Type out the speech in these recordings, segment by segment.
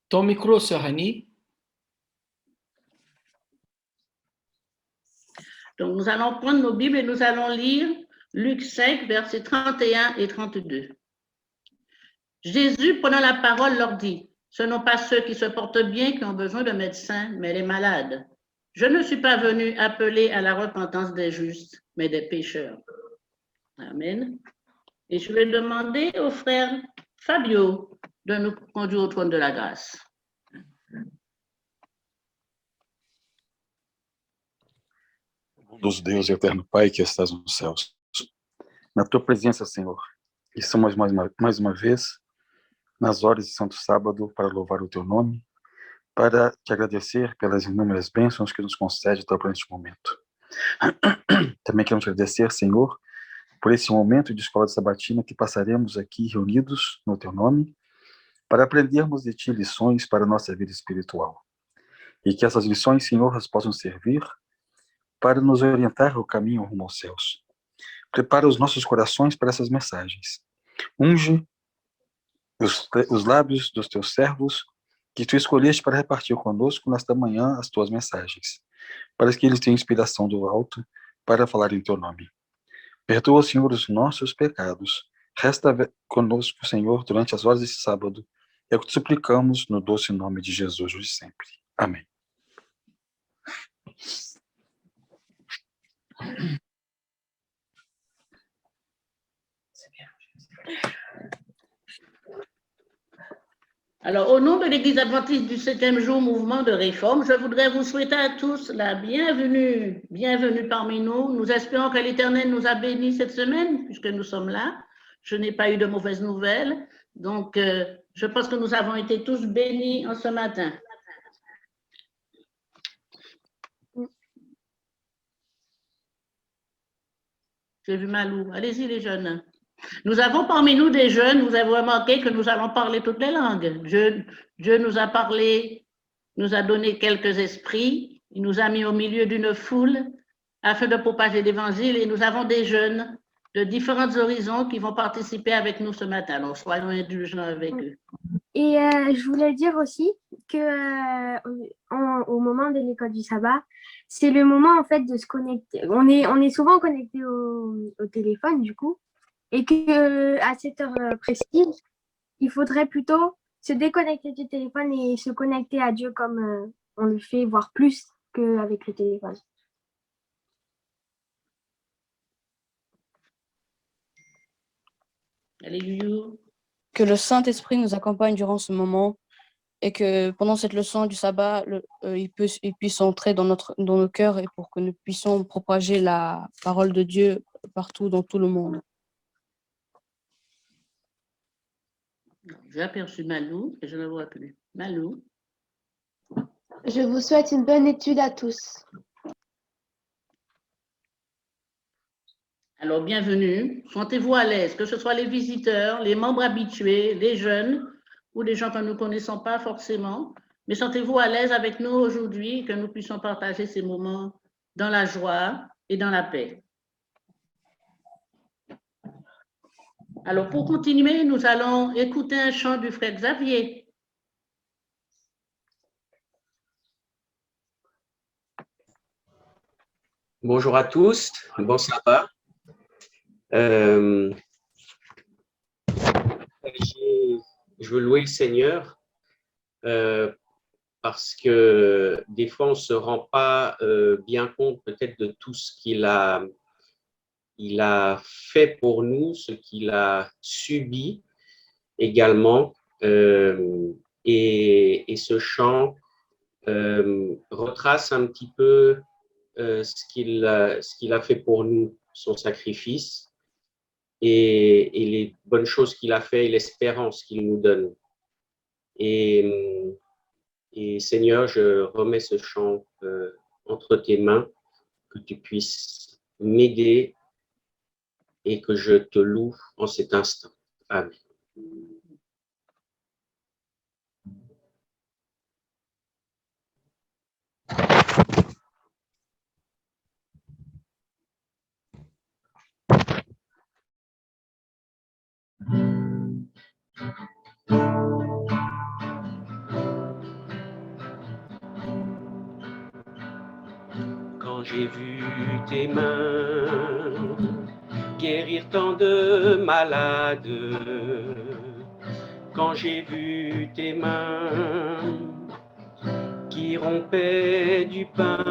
Ton micro, sœur Annie. Donc, nous allons prendre nos Bibles et nous allons lire Luc 5, versets 31 et 32. Jésus, prenant la parole, leur dit, « Ce ne sont pas ceux qui se portent bien qui ont besoin de médecins, mais les malades. Je ne suis pas venu appeler à la repentance des justes, mais des pécheurs. » Amen. Et je vais demander au frère Fabio de nous conduire au trône de la grâce. Bondoso Deus e eterno Pai que estás nos céus, na tua presença, Senhor, estamos mais uma vez nas horas de Santo Sábado para louvar o teu nome, para te agradecer pelas inúmeras bênçãos que nos concede para este momento. Também queremos te agradecer, Senhor, por esse momento de escola de sabatina que passaremos aqui reunidos no teu nome, para aprendermos de ti lições para a nossa vida espiritual. E que essas lições, Senhor, possam servir para nos orientar o caminho rumo aos céus. Prepara os nossos corações para essas mensagens. Unge os lábios dos teus servos que tu escolheste para repartir conosco nesta manhã as tuas mensagens, para que eles tenham inspiração do alto para falar em teu nome. Perdoa, Senhor, os nossos pecados. Resta conosco, Senhor, durante as horas desse sábado. É o que te suplicamos no doce nome de Jesus hoje e sempre. Amém. Alors, au nom de l'Église adventiste du 7e jour mouvement de réforme, je voudrais vous souhaiter à tous la bienvenue, bienvenue parmi nous. Nous espérons que l'Éternel nous a bénis cette semaine, puisque nous sommes là. Je n'ai pas eu de mauvaises nouvelles. Donc, je pense que nous avons été tous bénis en ce matin. J'ai vu Malou. Allez-y, les jeunes. Nous avons parmi nous des jeunes, vous avez remarqué que nous allons parler toutes les langues. Dieu nous a parlé, nous a donné quelques esprits, il nous a mis au milieu d'une foule afin de propager l'Évangile et nous avons des jeunes de différents horizons qui vont participer avec nous ce matin. Alors, soyons indulgents avec eux. Et je voulais dire aussi que au moment de l'école du sabbat, c'est le moment en fait de se connecter. On est souvent connecté au téléphone du coup, et que à cette heure précise, il faudrait plutôt se déconnecter du téléphone et se connecter à Dieu comme on le fait, voire plus qu'avec le téléphone. Allez, Youyou. que le Saint-Esprit nous accompagne durant ce moment et que pendant cette leçon du sabbat, il puisse entrer dans nos cœurs et pour que nous puissions propager la parole de Dieu partout dans tout le monde. J'ai aperçu Malou et je ne le vois plus. Malou. Je vous souhaite une bonne étude à tous. Alors, bienvenue. Sentez-vous à l'aise, que ce soit les visiteurs, les membres habitués, les jeunes ou les gens que nous ne connaissons pas forcément. Mais sentez-vous à l'aise avec nous aujourd'hui, que nous puissions partager ces moments dans la joie et dans la paix. Alors, pour continuer, nous allons écouter un chant du frère Xavier. Bonjour à tous, bon sabbat. Je veux louer le Seigneur parce que des fois on ne se rend pas bien compte peut-être de tout ce qu'il a fait pour nous, ce qu'il a subi également. Et ce chant retrace un petit peu ce qu'il a fait pour nous, son sacrifice. Et les bonnes choses qu'il a fait et l'espérance qu'il nous donne. Et Seigneur, je remets ce chant entre tes mains, que tu puisses m'aider et que je te loue en cet instant. Amen. Quand j'ai vu tes mains guérir tant de malades, quand j'ai vu tes mains qui rompaient du pain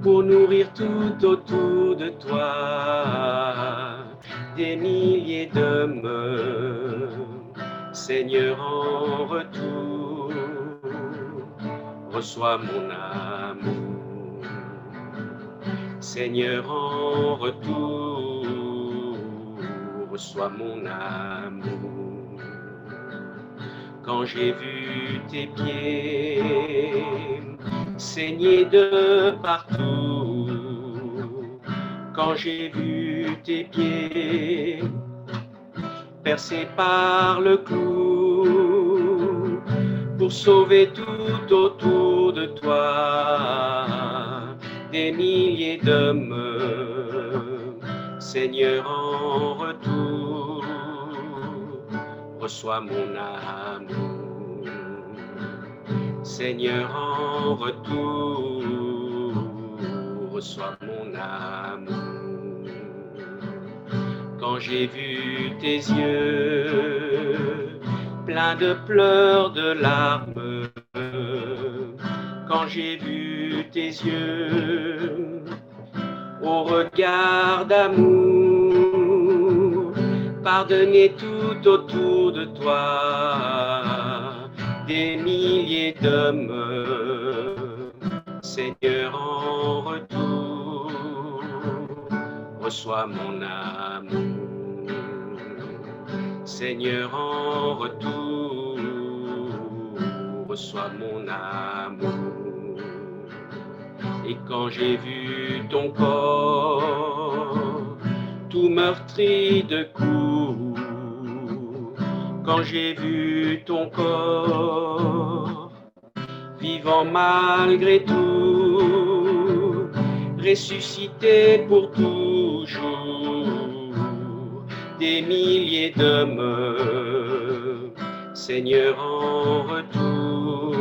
pour nourrir tout autour de toi des milliers d'hommes, Seigneur, en retour, reçois mon amour. Seigneur, en retour, reçois mon amour. Quand j'ai vu tes pieds saigner de partout, quand j'ai vu tes pieds percés par le clou, pour sauver tout autour de toi des milliers d'hommes, Seigneur, en retour, reçois mon amour. Seigneur, en retour, reçois mon amour. Quand j'ai vu tes yeux pleins de pleurs, de larmes, quand j'ai vu tes yeux au regard d'amour, pardonner tout autour de toi des milliers d'hommes, Seigneur, en retour, reçois mon amour. Seigneur, en retour, reçois mon amour. Et quand j'ai vu ton corps tout meurtri de coups, quand j'ai vu ton corps vivant malgré tout, ressuscité pour toujours, des milliers d'hommes, Seigneur, en retour,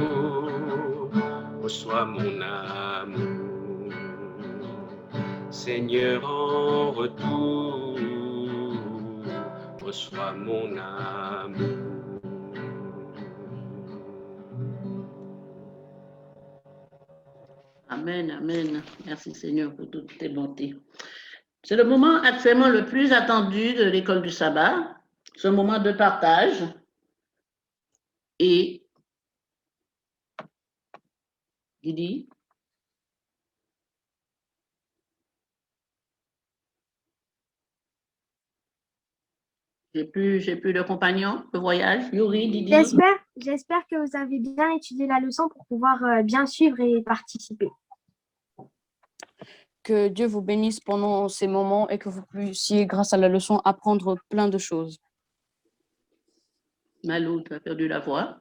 reçois mon amour. Seigneur, en retour, reçois mon amour. Amen, amen. Merci Seigneur pour toutes tes bontés. C'est le moment actuellement le plus attendu de l'école du sabbat. ce moment de partage et Didi. J'ai plus de compagnon de voyage. Yuri, Didi. J'espère que vous avez bien étudié la leçon pour pouvoir bien suivre et participer. Que Dieu vous bénisse pendant ces moments et que vous puissiez, grâce à la leçon, apprendre plein de choses. Malou, tu as perdu la voix.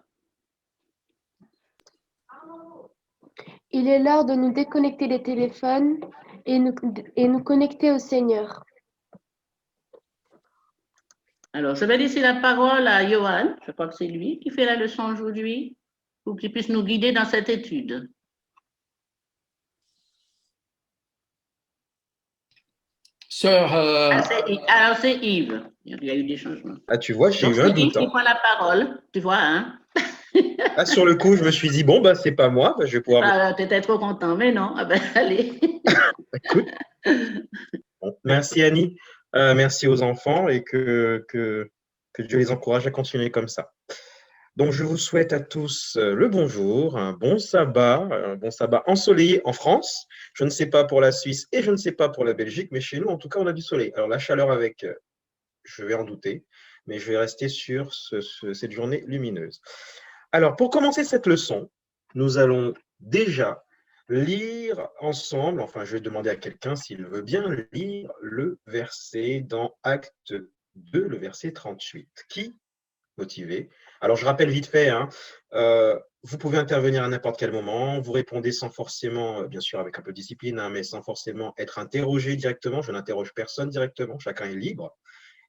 Il est l'heure de nous déconnecter des téléphones et nous connecter au Seigneur. Alors, je vais laisser la parole à Johan. Je crois que c'est lui qui fait la leçon aujourd'hui pour qu'il puisse nous guider dans cette étude. Sœur, Alors, c'est Yves. Il y a eu des changements. Ah, tu vois, j'ai Donc, eu un c'est Yves doute. qui Hein. prend la parole. Tu vois, hein? Ah, sur le coup, je me suis dit, bon, bah, c'est pas moi, bah, je vais pouvoir. Ah, tu étais trop content, mais non. Ah ben, allez. Écoute. Bon, merci Annie, merci aux enfants et que Dieu les encourage à continuer comme ça. Donc, je vous souhaite à tous le bonjour, un bon sabbat ensoleillé en France. Je ne sais pas pour la Suisse et je ne sais pas pour la Belgique, mais chez nous, en tout cas, on a du soleil. Alors, la chaleur avec, je vais en douter, mais je vais rester sur cette journée lumineuse. Alors, pour commencer cette leçon, nous allons déjà lire ensemble, enfin, je vais demander à quelqu'un s'il veut bien lire le verset dans Acte 2, le verset 38. Qui motivé? Alors, je rappelle vite fait, hein, vous pouvez intervenir à n'importe quel moment, vous répondez sans forcément, bien sûr avec un peu de discipline, hein, mais sans forcément être interrogé directement. Je n'interroge personne directement, chacun est libre.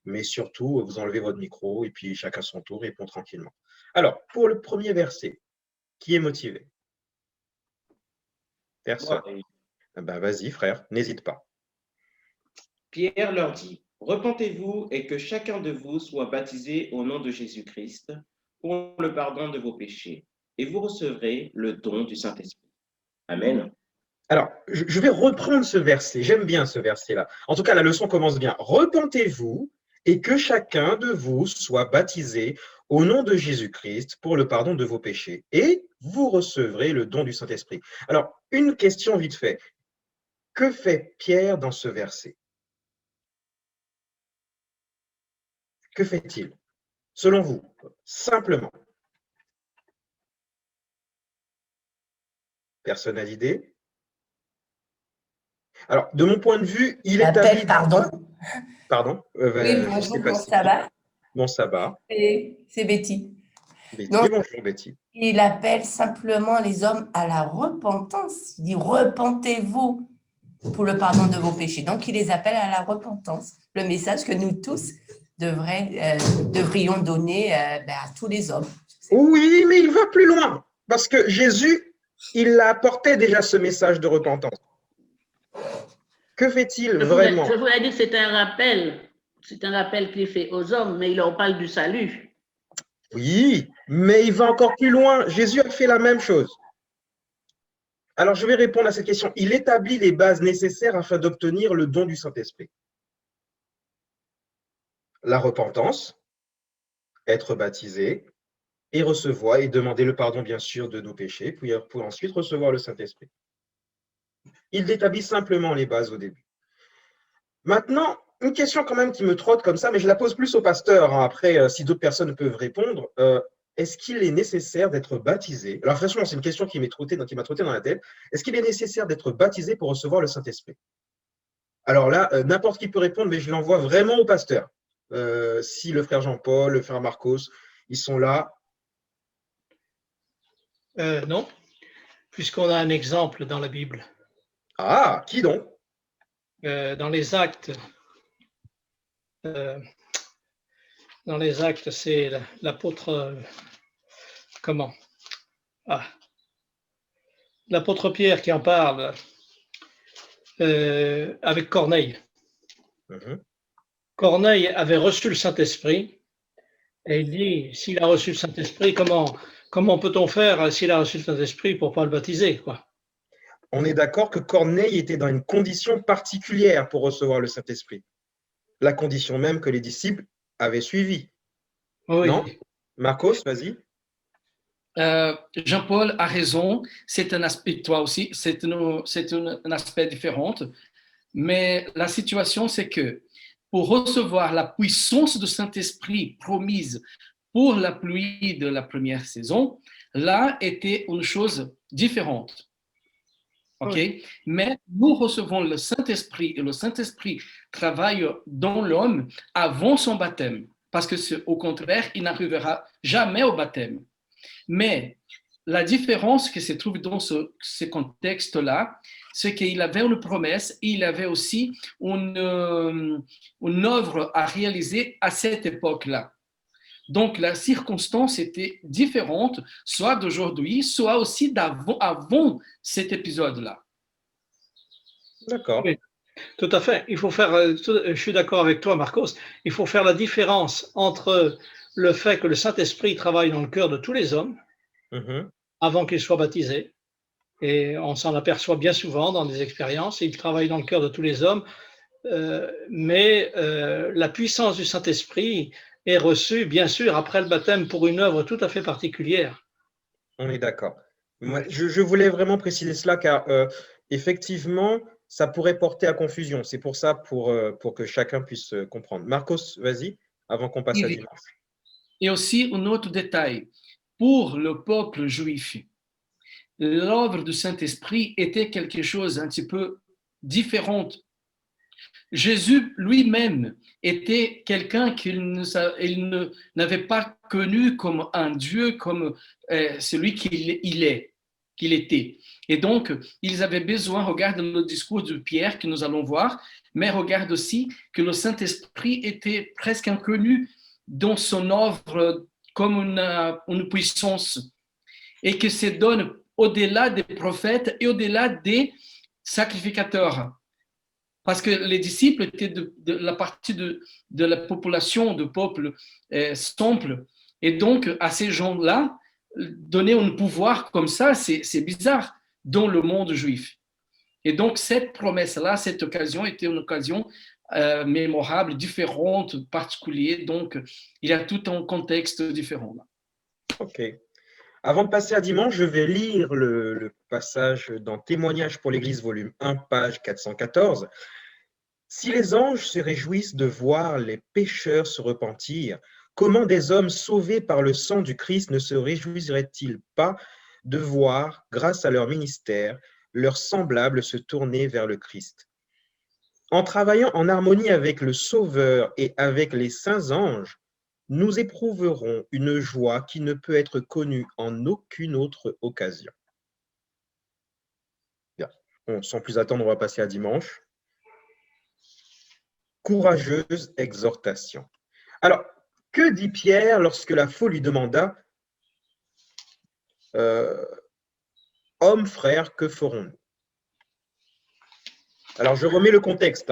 Mais surtout, vous enlevez votre micro et puis chacun son tour répond tranquillement. Alors, pour le premier verset, qui est motivé? Personne. Ben, vas-y, frère, n'hésite pas. Pierre leur dit, « Repentez-vous et que chacun de vous soit baptisé au nom de Jésus-Christ pour le pardon de vos péchés, et vous recevrez le don du Saint-Esprit. » Amen. Alors, je vais reprendre ce verset. J'aime bien ce verset-là. En tout cas, la leçon commence bien. « Repentez-vous et que chacun de vous soit baptisé au nom de Jésus-Christ pour le pardon de vos péchés, et vous recevrez le don du Saint-Esprit. » Alors, une question vite fait. Que fait Pierre dans ce verset? Que fait-il? Selon vous, simplement. Personne n'a d'idée? Alors, de mon point de vue, il établit… Pardon. Pardon? Oui, bonjour, bon sabbat. Bon sabbat. C'est Betty. Betty, Donc, bonjour Betty. il appelle simplement les hommes à la repentance. Il dit « Repentez-vous pour le pardon de vos péchés ». Donc, il les appelle à la repentance. Le message que nous tous devrions donner à tous les hommes. Oui, mais il va plus loin. Parce que Jésus, il a apporté déjà ce message de repentance. Que fait-il vraiment? Je voulais dire que c'est un rappel qu'il fait aux hommes, mais il leur parle du salut. Oui, mais il va encore plus loin. Jésus a fait la même chose. Alors, je vais répondre à cette question. Il établit les bases nécessaires afin d'obtenir le don du Saint-Esprit. La repentance, être baptisé et recevoir et demander le pardon, bien sûr, de nos péchés, puis pour ensuite recevoir le Saint-Esprit. Il établit simplement les bases au début. Maintenant, une question quand même qui me trotte comme ça, mais je la pose plus au pasteur. Hein. Après, si d'autres personnes peuvent répondre, est-ce qu'il est nécessaire d'être baptisé? Alors franchement, c'est une question qui m'a trotté dans la tête. Est-ce qu'il est nécessaire d'être baptisé pour recevoir le Saint-Esprit? Alors là, n'importe qui peut répondre, mais je l'envoie vraiment au pasteur. Si le frère Jean-Paul, le frère Marcos, ils sont là. Non, puisqu'on a un exemple dans la Bible. Ah, qui donc? Dans les Actes, c'est l'apôtre, l'apôtre Pierre qui en parle avec Corneille. Corneille avait reçu le Saint-Esprit et il dit, s'il a reçu le Saint-Esprit, comment peut-on faire s'il a reçu le Saint-Esprit pour ne pas le baptiser, quoi? On est d'accord que Corneille était dans une condition particulière pour recevoir le Saint-Esprit. La condition même que les disciples avaient suivie. Oui. Non? Marcos, vas-y. Jean-Paul a raison, c'est un aspect, toi aussi, c'est un aspect différent, mais la situation, c'est que pour recevoir la puissance du Saint-Esprit promise pour la pluie de la première saison, là était une chose différente. OK? Oui. Mais nous recevons le Saint-Esprit et le Saint-Esprit travaille dans l'homme avant son baptême, parce que au contraire, il n'arrivera jamais au baptême. Mais la différence qui se trouve dans ce contexte-là, c'est qu'il avait une promesse et il avait aussi une œuvre à réaliser à cette époque-là. Donc, la circonstance était différente, soit d'aujourd'hui, soit aussi avant cet épisode-là. D'accord. Oui, tout à fait. Il faut faire, je suis d'accord avec toi, Marcos, il faut faire la différence entre le fait que le Saint-Esprit travaille dans le cœur de tous les hommes Mhm. avant qu'ils soient baptisés. Et on s'en aperçoit bien souvent dans des expériences. Il travaille dans le cœur de tous les hommes, mais la puissance du Saint-Esprit est reçue, bien sûr, après le baptême pour une œuvre tout à fait particulière. On est d'accord. Je voulais vraiment préciser cela car effectivement, ça pourrait porter à confusion. C'est pour ça, pour que chacun puisse comprendre. Marcos, vas-y, avant qu'on passe à dimanche. Et aussi un autre détail. Pour le peuple juif, l'œuvre du Saint-Esprit était quelque chose un petit peu différent. Jésus lui-même était quelqu'un qu'il n'avait pas connu comme un Dieu, comme celui qu'il était. Et donc, ils avaient besoin, regarde le discours de Pierre que nous allons voir, mais regarde aussi que le Saint-Esprit était presque inconnu dans son œuvre comme une puissance et que se donne au-delà des prophètes et au-delà des sacrificateurs. Parce que les disciples étaient de la partie de la population, du peuple simple. Et donc, à ces gens-là, donner un pouvoir comme ça, c'est bizarre dans le monde juif. Et donc, cette promesse-là, cette occasion était une occasion mémorable, différente, particulière. Donc, il y a tout un contexte différent. Là. OK. Avant de passer à dimanche, je vais lire le passage dans Témoignages pour l'Église, volume 1, page 414. Si les anges se réjouissent de voir les pécheurs se repentir, comment des hommes sauvés par le sang du Christ ne se réjouiraient-ils pas de voir, grâce à leur ministère, leurs semblables se tourner vers le Christ? En travaillant en harmonie avec le Sauveur et avec les saints anges, nous éprouverons une joie qui ne peut être connue en aucune autre occasion. Bien. Bon, sans plus attendre, on va passer à dimanche. Courageuse exhortation. Alors, que dit Pierre lorsque la foule lui demanda Hommes, frères, que ferons-nous? Alors, je remets le contexte.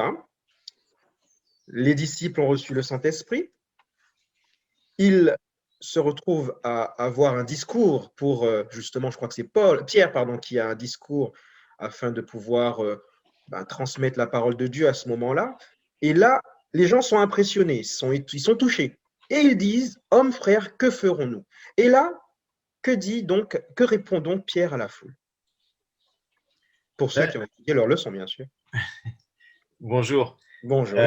Les disciples ont reçu le Saint-Esprit. Ils se retrouvent à avoir un discours pour, justement, je crois que c'est Pierre, qui a un discours afin de pouvoir transmettre la parole de Dieu à ce moment-là. Et là, les gens sont impressionnés, ils sont touchés. Et ils disent, hommes, frères, que ferons-nous? Et là, que répond donc Pierre à la foule? Pour ceux qui ont étudié leur leçon, bien sûr. Bonjour. Bonjour.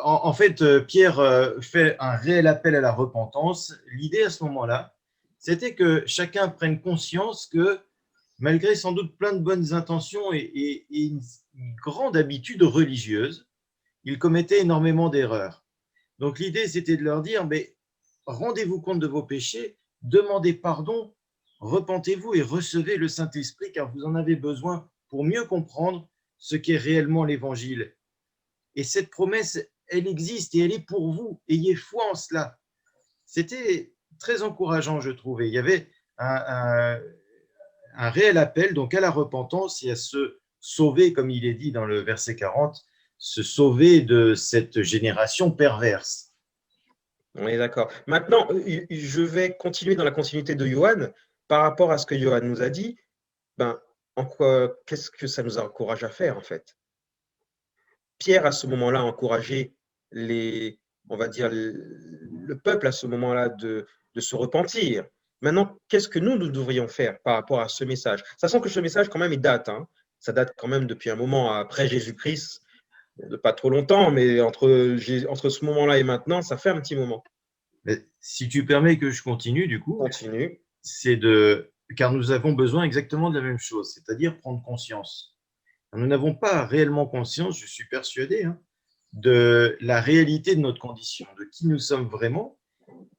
En fait, Pierre fait un réel appel à la repentance. L'idée à ce moment-là, c'était que chacun prenne conscience que malgré sans doute plein de bonnes intentions et une grande habitude religieuse, il commettait énormément d'erreurs. Donc l'idée, c'était de leur dire, mais rendez-vous compte de vos péchés, demandez pardon, repentez-vous et recevez le Saint-Esprit, car vous en avez besoin pour mieux comprendre ce qu'est réellement l'Évangile. Et cette promesse, elle existe et elle est pour vous. Ayez foi en cela. C'était très encourageant, je trouvais. Il y avait un réel appel donc à la repentance et à se sauver, comme il est dit dans le verset 40, se sauver de cette génération perverse. On est d'accord. Maintenant, je vais continuer dans la continuité de Johan par rapport à ce que Johan nous a dit. Qu'est-ce que ça nous encourage à faire en fait? Pierre, à ce moment-là, a encouragé le le peuple à ce moment-là de se repentir. Maintenant, qu'est-ce que nous devrions faire par rapport à ce message? Sachant que ce message, quand même, il date. Hein. Ça date quand même depuis un moment après Jésus-Christ, de pas trop longtemps, mais entre ce moment-là et maintenant, ça fait un petit moment. Mais si tu permets que je continue, du coup, Continue. Car nous avons besoin exactement de la même chose, c'est-à-dire prendre conscience. Nous n'avons pas réellement conscience, je suis persuadé, hein, de la réalité de notre condition, de qui nous sommes vraiment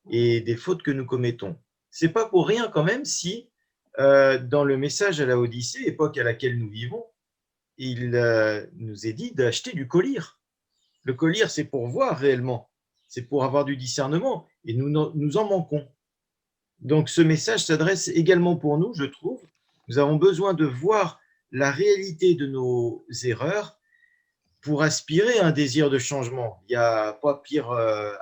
et des fautes que nous commettons. Ce n'est pas pour rien quand même si, dans le message à la Odyssée, époque à laquelle nous vivons, il nous est dit d'acheter du collyre. Le collyre, c'est pour voir réellement, c'est pour avoir du discernement, et nous en manquons. Donc ce message s'adresse également pour nous, je trouve. Nous avons besoin de voir la réalité de nos erreurs pour aspirer à un désir de changement. Il n'y a pas pire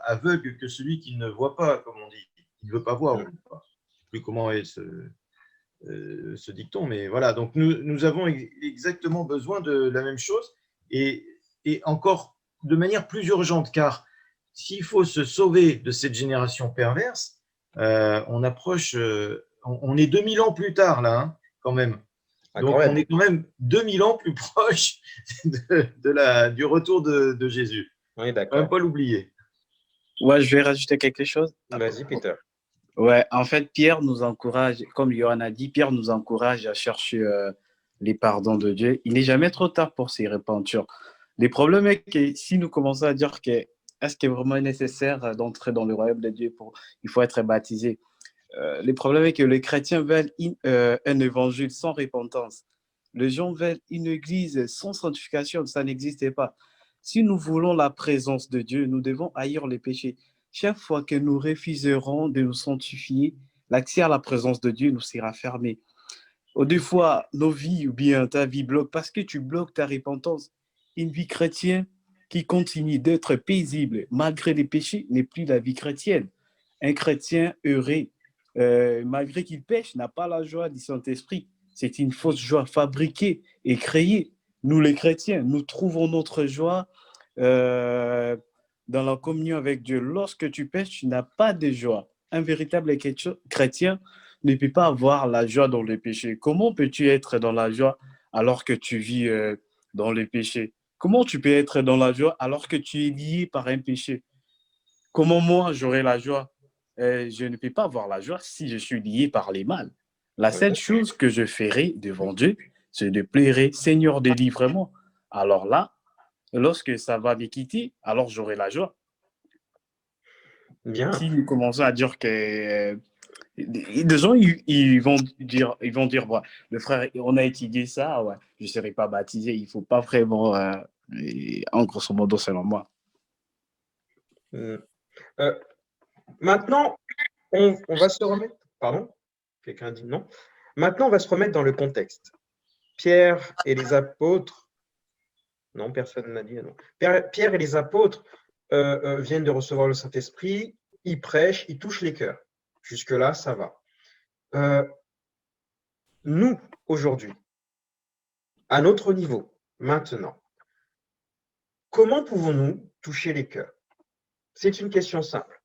aveugle que celui qui ne voit pas, comme on dit. Il ne veut pas voir. Je ne sais plus comment est ce dicton, mais voilà. Donc nous avons exactement besoin de la même chose et encore de manière plus urgente, car s'il faut se sauver de cette génération perverse, on approche, on est 2000 ans plus tard là, hein, quand même. Donc on est quand même 2000 ans plus proche du retour de Jésus. Oui, d'accord. Ne pas l'oublier. Ouais, je vais rajouter quelque chose. Vas-y, Peter. Ouais, en fait, Pierre nous encourage, comme Johan a dit, Pierre nous encourage à chercher les pardons de Dieu. Il n'est jamais trop tard pour s'y repentir. Le problème est que si nous commençons à dire que est-ce qu'il est vraiment nécessaire d'entrer dans le royaume de Dieu, il faut être baptisé. Le problème est que les chrétiens veulent un évangile sans repentance. Les gens veulent une église sans sanctification, ça n'existe pas. Si nous voulons la présence de Dieu, nous devons haïr les péchés. Chaque fois que nous refuserons de nous sanctifier, l'accès à la présence de Dieu nous sera fermé. Ou des fois, nos vies ou bien ta vie bloque parce que tu bloques ta repentance. Une vie chrétienne qui continue d'être paisible malgré les péchés n'est plus la vie chrétienne. Un chrétien heureux, malgré qu'il pêche, n'a pas la joie du Saint-Esprit. C'est une fausse joie fabriquée et créée. Nous, les chrétiens, nous trouvons notre joie dans la communion avec Dieu. Lorsque tu pêches, tu n'as pas de joie. Un véritable chrétien ne peut pas avoir la joie dans le péché. Comment peux-tu être dans la joie alors que tu vis dans le péché? Comment tu peux être dans la joie alors que tu es lié par un péché? Comment moi, j'aurai la joie? Je ne peux pas avoir la joie si je suis lié par les mal. La seule chose que je ferai devant Dieu, c'est de pleurer, Seigneur, délivre-moi. Alors là, lorsque ça va me quitter, alors j'aurai la joie. Bien. Si nous commençons à dire que des gens, ils vont dire, bah, le frère, on a étudié ça, ouais, je ne serai pas baptisé. Il ne faut pas vraiment, en grosso modo, selon moi. Maintenant, on va se remettre. Pardon? Quelqu'un dit non. Maintenant, on va se remettre dans le contexte. Pierre et les apôtres. Non, personne n'a dit non. Pierre et les apôtres viennent de recevoir le Saint-Esprit. Ils prêchent, ils touchent les cœurs. Jusque-là, ça va. Nous, aujourd'hui, à notre niveau, maintenant, comment pouvons-nous toucher les cœurs? C'est une question simple.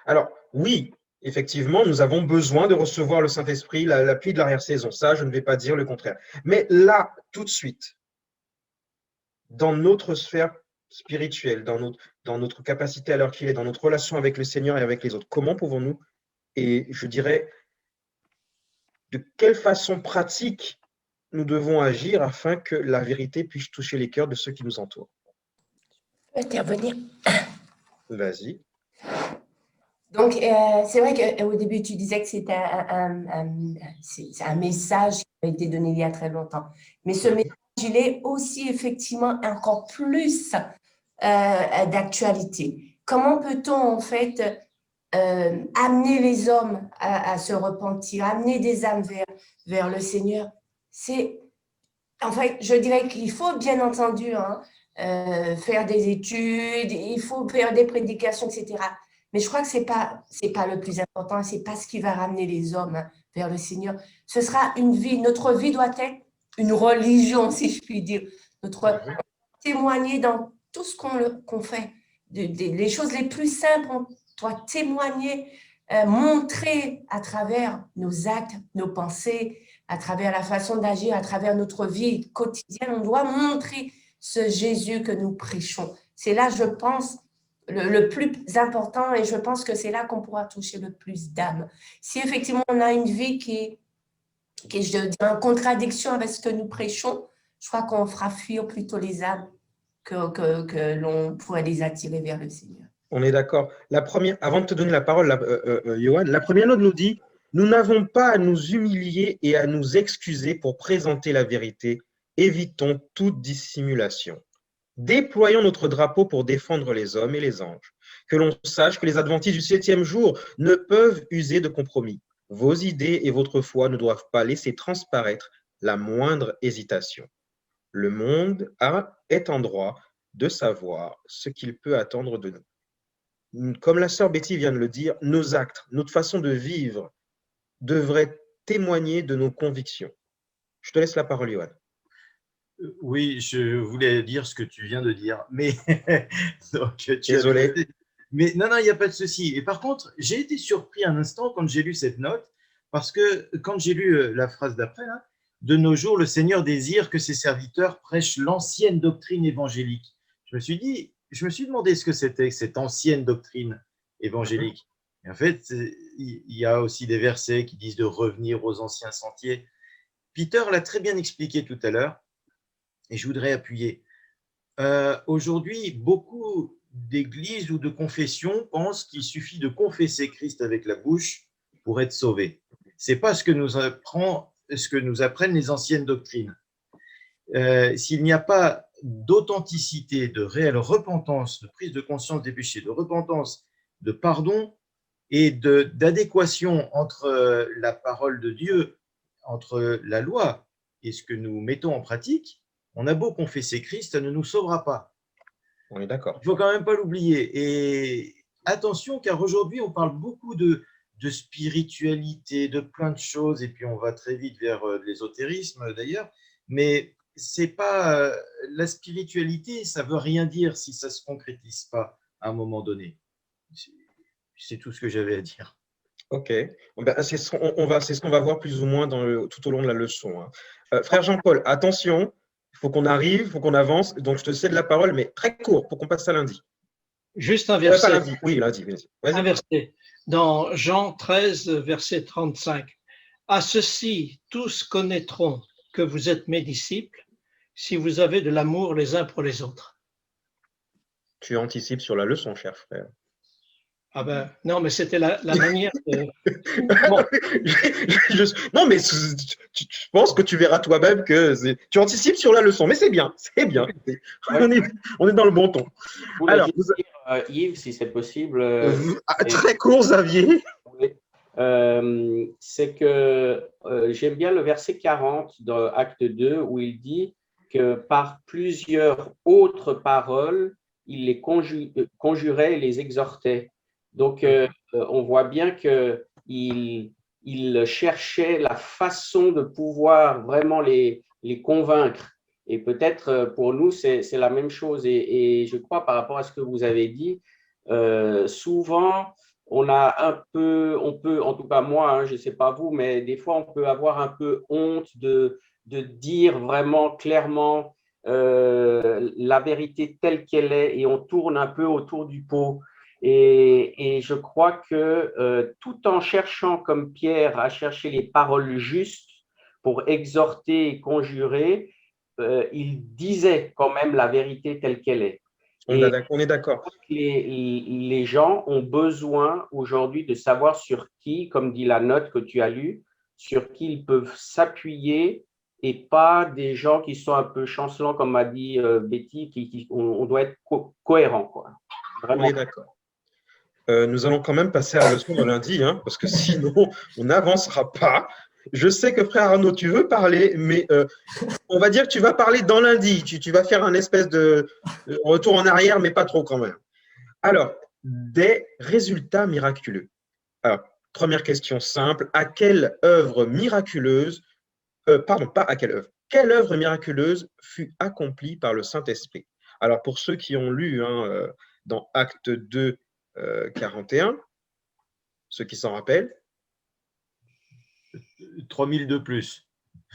Alors, oui, effectivement, nous avons besoin de recevoir le Saint-Esprit, la pluie de l'arrière-saison. Ça, je ne vais pas dire le contraire. Mais là, tout de suite, dans notre sphère spirituelle, dans notre capacité à l'heure qu'il est, dans notre relation avec le Seigneur et avec les autres, comment pouvons-nous, et je dirais, de quelle façon pratique nous devons agir afin que la vérité puisse toucher les cœurs de ceux qui nous entourent? Intervenir. Vas-y. Donc, c'est vrai qu'au début, tu disais que c'était un message qui a été donné il y a très longtemps. Mais ce message, il est aussi effectivement encore plus d'actualité. Comment peut-on, en fait, amener les hommes à se repentir, amener des âmes vers le Seigneur? En fait, je dirais qu'il faut bien entendu faire des études, il faut faire des prédications, etc. Mais je crois que ce n'est pas le plus important, ce n'est pas ce qui va ramener les hommes vers le Seigneur. Ce sera une vie, notre vie doit être une religion, si je puis dire. Témoigner dans tout ce qu'on fait. Les choses les plus simples doit témoigner, montrer à travers nos actes, nos pensées, à travers la façon d'agir, à travers notre vie quotidienne. On doit montrer ce Jésus que nous prêchons. C'est là, je pense, le plus important, et je pense que c'est là qu'on pourra toucher le plus d'âmes. Si effectivement on a une vie qui est en contradiction avec ce que nous prêchons, je crois qu'on fera fuir plutôt les âmes que l'on pourrait les attirer vers le Seigneur. On est d'accord. Avant de te donner la parole, Johan, la première note nous dit « Nous n'avons pas à nous humilier et à nous excuser pour présenter la vérité. Évitons toute dissimulation. Déployons notre drapeau pour défendre les hommes et les anges. Que l'on sache que les adventistes du 7e jour ne peuvent user de compromis. Vos idées et votre foi ne doivent pas laisser transparaître la moindre hésitation. Le monde est en droit de savoir ce qu'il peut attendre de nous. Comme la sœur Betty vient de le dire, nos actes, notre façon de vivre devraient témoigner de nos convictions. Je te laisse la parole, Johan. Oui, je voulais dire ce que tu viens de dire, mais donc, désolé. Mais non, il n'y a pas de souci. Et par contre, j'ai été surpris un instant quand j'ai lu cette note, parce que quand j'ai lu la phrase d'après, là, de nos jours, le Seigneur désire que ses serviteurs prêchent l'ancienne doctrine évangélique. Je me suis demandé ce que c'était cette ancienne doctrine évangélique. Et en fait, il y a aussi des versets qui disent de revenir aux anciens sentiers. Peter l'a très bien expliqué tout à l'heure, et je voudrais appuyer. Aujourd'hui, beaucoup d'églises ou de confessions pensent qu'il suffit de confesser Christ avec la bouche pour être sauvé. Ce n'est pas ce que nous apprennent les anciennes doctrines. S'il n'y a pas d'authenticité, de réelle repentance, de prise de conscience des péchés, de repentance, de pardon et d'adéquation entre la parole de Dieu, entre la loi et ce que nous mettons en pratique, on a beau confesser Christ, ça ne nous sauvera pas. On est d'accord. Il ne faut quand même pas l'oublier. Et attention, car aujourd'hui, on parle beaucoup de spiritualité, de plein de choses, et puis on va très vite vers l'ésotérisme d'ailleurs, mais c'est pas la spiritualité, ça ne veut rien dire si ça ne se concrétise pas à un moment donné. C'est tout ce que j'avais à dire. Ok, c'est ce qu'on va voir plus ou moins tout au long de la leçon. Hein. Frère Jean-Paul, attention, il faut qu'on arrive, il faut qu'on avance, donc je te cède la parole, mais très court pour qu'on passe à lundi. Juste un verset. Pas lundi. Oui, lundi. Un verset. Dans Jean 13, verset 35. À ceci, tous connaîtront que vous êtes mes disciples si vous avez de l'amour les uns pour les autres. Tu anticipes sur la leçon, cher frère. Ah ben, non, mais c'était la manière de… Bon. Non, mais je pense que tu verras toi-même que tu anticipes sur la leçon, mais c'est bien, c'est bien. On est dans le bon ton. Alors, Yves, si c'est possible. Très court, Xavier. C'est que j'aime bien le verset 40 de Acte 2 où il dit que par plusieurs autres paroles, il les conjurait et les exhortait. Donc, on voit bien qu'il cherchait la façon de pouvoir vraiment les convaincre. Et peut-être pour nous, c'est la même chose. Et je crois, par rapport à ce que vous avez dit, souvent, on peut, en tout cas moi, hein, je ne sais pas vous, mais des fois, on peut avoir un peu honte de dire vraiment clairement la vérité telle qu'elle est et on tourne un peu autour du pot. Et je crois que tout en cherchant, comme Pierre, à chercher les paroles justes pour exhorter et conjurer, il disait quand même la vérité telle qu'elle est. On est d'accord. Les gens ont besoin aujourd'hui de savoir sur qui, comme dit la note que tu as lue, sur qui ils peuvent s'appuyer et pas des gens qui sont un peu chancelants, comme m'a dit Betty, on doit être cohérent, quoi. Vraiment. On est d'accord. Nous allons quand même passer à la leçon de lundi, hein, parce que sinon, on n'avancera pas. Je sais que frère Arnaud, tu veux parler, mais on va dire que tu vas parler dans lundi. Tu vas faire un espèce de retour en arrière, mais pas trop quand même. Alors, des résultats miraculeux. Alors, première question simple. À quelle œuvre miraculeuse, pas à quelle œuvre, quelle œuvre miraculeuse fut accomplie par le Saint-Esprit? Alors, pour ceux qui ont lu dans Acte 2, 41. Ceux qui s'en rappellent. 3000 de plus.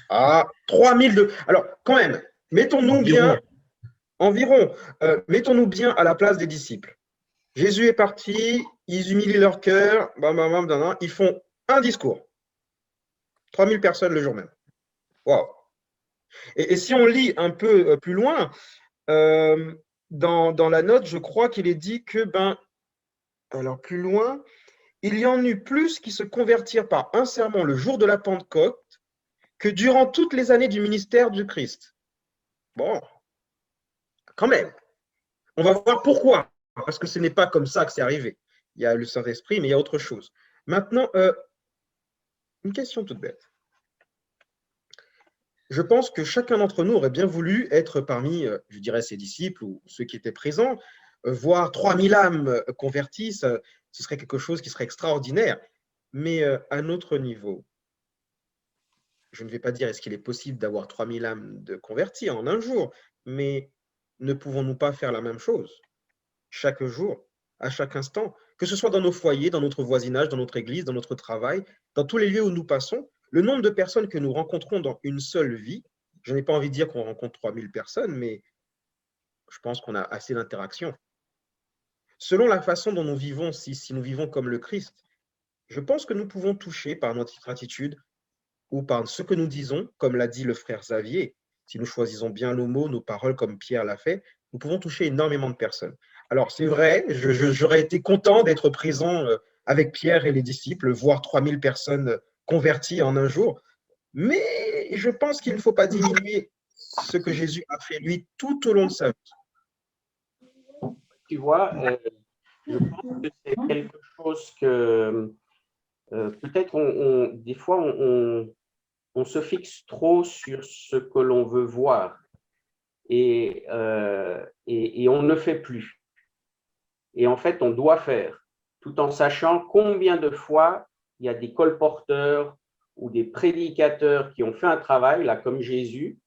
Ah, 3002. Alors, quand même, mettons-nous bien, environ, mettons-nous bien à la place des disciples. Jésus est parti, ils humilient leur cœur, ils font un discours. 3000 personnes le jour même. Waouh! Et si on lit un peu plus loin, dans la note, je crois qu'il est dit que, alors plus loin, il y en eut plus qui se convertirent par un sermon le jour de la Pentecôte que durant toutes les années du ministère du Christ. Bon, quand même. On va voir pourquoi. Parce que ce n'est pas comme ça que c'est arrivé. Il y a le Saint-Esprit, mais il y a autre chose. Maintenant, une question toute bête. Je pense que chacun d'entre nous aurait bien voulu être parmi, je dirais, ses disciples ou ceux qui étaient présents, voir 3000 âmes converties, ce serait quelque chose qui serait extraordinaire. Mais à notre niveau, je ne vais pas dire est-ce qu'il est possible d'avoir 3000 âmes de converties en un jour, mais ne pouvons-nous pas faire la même chose chaque jour, à chaque instant, que ce soit dans nos foyers, dans notre voisinage, dans notre église, dans notre travail, dans tous les lieux où nous passons, le nombre de personnes que nous rencontrons dans une seule vie, je n'ai pas envie de dire qu'on rencontre 3000 personnes, mais je pense qu'on a assez d'interactions. Selon la façon dont nous vivons, si nous vivons comme le Christ, je pense que nous pouvons toucher par notre attitude ou par ce que nous disons, comme l'a dit le frère Xavier, si nous choisissons bien nos mots, nos paroles comme Pierre l'a fait, nous pouvons toucher énormément de personnes. Alors c'est vrai, j'aurais été content d'être présent avec Pierre et les disciples, voir 3000 personnes converties en un jour, mais je pense qu'il ne faut pas diminuer ce que Jésus a fait, lui, tout au long de sa vie. Tu vois, je pense que c'est quelque chose que peut-être des fois on se fixe trop sur ce que l'on veut voir et on ne fait plus. Et en fait, on doit faire, tout en sachant combien de fois il y a des colporteurs ou des prédicateurs qui ont fait un travail, là, comme Jésus,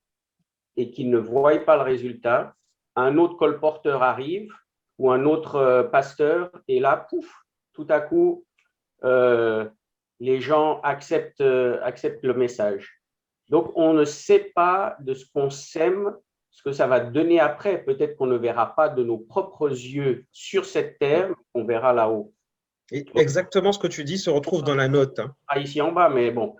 et qui ne voient pas le résultat. Un autre colporteur arrive ou un autre pasteur, et là, pouf, tout à coup, les gens acceptent le message. Donc, on ne sait pas de ce qu'on sème, ce que ça va donner après. Peut-être qu'on ne verra pas de nos propres yeux sur cette terre, on verra là-haut. Et exactement ce que tu dis se retrouve dans la note. Pas ici en bas, mais bon.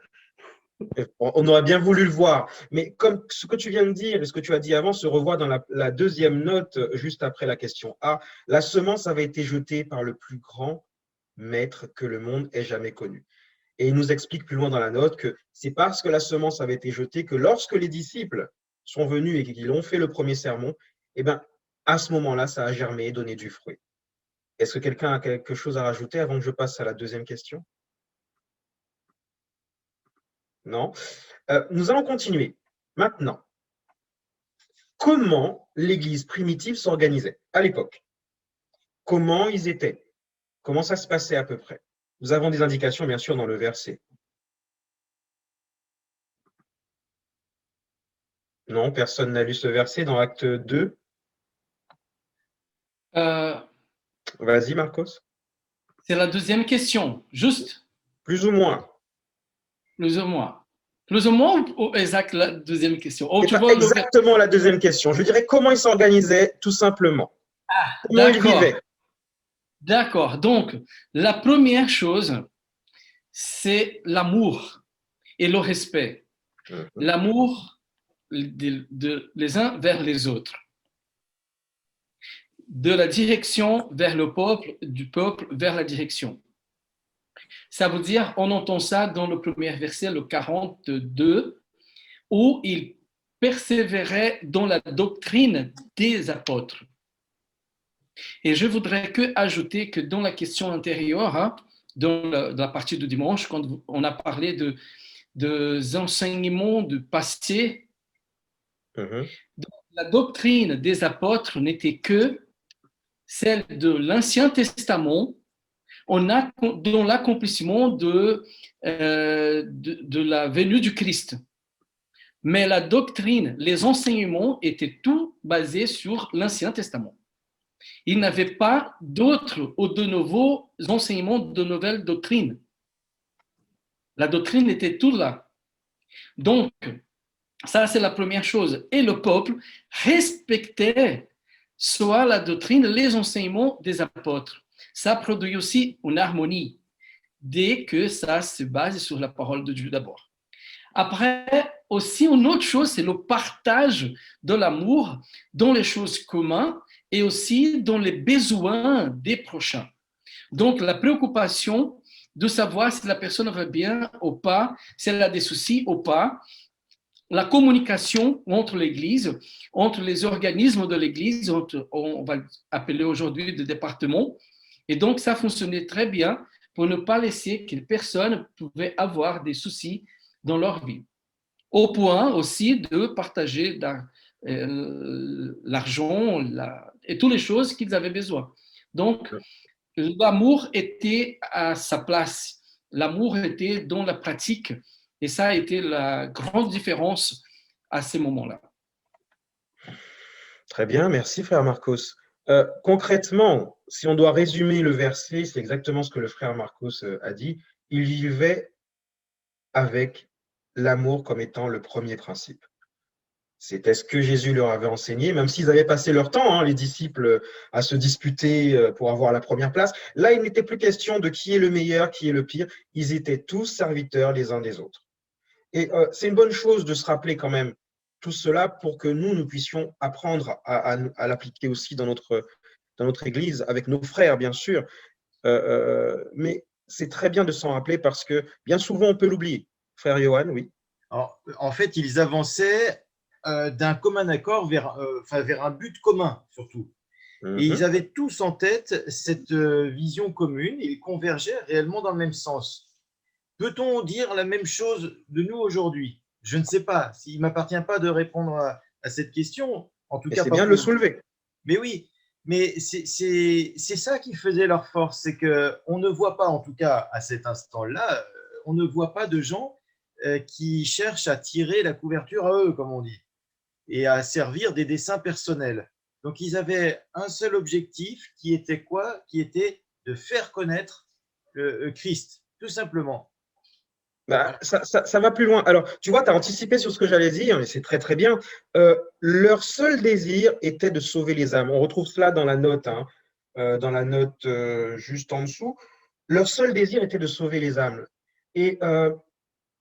On aurait bien voulu le voir. Mais comme ce que tu viens de dire et ce que tu as dit avant se revoit dans la deuxième note, juste après la question A, la semence avait été jetée par le plus grand maître que le monde ait jamais connu. Et il nous explique plus loin dans la note que c'est parce que la semence avait été jetée que lorsque les disciples sont venus et qu'ils ont fait le premier sermon, eh bien, à ce moment-là, ça a germé et donné du fruit. Est-ce que quelqu'un a quelque chose à rajouter avant que je passe à la deuxième question? Non. Nous allons continuer. Maintenant, comment l'Église primitive s'organisait à l'époque? Comment ils étaient? Comment ça se passait à peu près? Nous avons des indications, bien sûr, dans le verset. Non, personne n'a lu ce verset dans Acte 2. Vas-y, Marcos. C'est la deuxième question, juste? Plus ou moins. Plus ou moins. Plus ou moins ou exact la deuxième question? Oh, C'est pas exactement la deuxième question. Je dirais comment ils s'organisaient, tout simplement. Comment ils vivaient. D'accord. Donc, la première chose, c'est l'amour et le respect. L'amour les uns vers les autres. De la direction vers le peuple, du peuple vers la direction. Ça veut dire, on entend ça dans le premier verset, le 42, où il persévérait dans la doctrine des apôtres. Et je voudrais ajouter que dans la question antérieure, dans la partie du dimanche, quand on a parlé des enseignements du passé, la doctrine des apôtres n'était que celle de l'Ancien Testament, dans l'accomplissement de la venue du Christ. Mais la doctrine, les enseignements étaient tout basés sur l'Ancien Testament. Il n'avait pas d'autres ou de nouveaux enseignements, de nouvelles doctrines. La doctrine était tout là. Donc, ça, c'est la première chose. Et le peuple respectait soit la doctrine, les enseignements des apôtres. Ça produit aussi une harmonie, dès que ça se base sur la parole de Dieu d'abord. Après, aussi, une autre chose, c'est le partage de l'amour dans les choses communes et aussi dans les besoins des prochains. Donc, la préoccupation de savoir si la personne va bien ou pas, si elle a des soucis ou pas, la communication entre l'Église, entre les organismes de l'Église, on va appeler aujourd'hui des départements, et donc ça fonctionnait très bien pour ne pas laisser que les personnes pouvaient avoir des soucis dans leur vie. Au point aussi de partager l'argent et toutes les choses qu'ils avaient besoin. Donc, l'amour était à sa place. L'amour était dans la pratique. Et ça a été la grande différence à ces moments-là. Très bien, merci frère Marcos. Concrètement, si on doit résumer le verset, c'est exactement ce que le frère Marcos a dit. Il vivait avec l'amour comme étant le premier principe. C'était ce que Jésus leur avait enseigné, même s'ils avaient passé leur temps, les disciples, à se disputer pour avoir la première place. Là, il n'était plus question de qui est le meilleur, qui est le pire. Ils étaient tous serviteurs les uns des autres. Et c'est une bonne chose de se rappeler quand même tout cela pour que nous puissions apprendre à l'appliquer aussi dans notre Église, avec nos frères, bien sûr. Mais c'est très bien de s'en rappeler parce que bien souvent, on peut l'oublier. Frère Johan, oui. Alors, en fait, ils avançaient d'un commun accord vers un but commun, surtout. Et ils avaient tous en tête cette vision commune, ils convergeaient réellement dans le même sens. Peut-on dire la même chose de nous aujourd'hui? Je ne sais pas. S'il ne m'appartient pas de répondre à cette question, en tout cas… C'est bien de le soulever. Mais oui, mais c'est ça qui faisait leur force, c'est qu'on ne voit pas, en tout cas à cet instant-là, on ne voit pas de gens qui cherchent à tirer la couverture à eux, comme on dit, et à servir des desseins personnels. Donc, ils avaient un seul objectif qui était quoi? Qui était de faire connaître Christ, tout simplement. Bah, ça va plus loin. Alors, tu vois, tu as anticipé sur ce que j'allais dire, et c'est très, très bien. Leur seul désir était de sauver les âmes. On retrouve cela dans la note, juste en dessous. Leur seul désir était de sauver les âmes. Et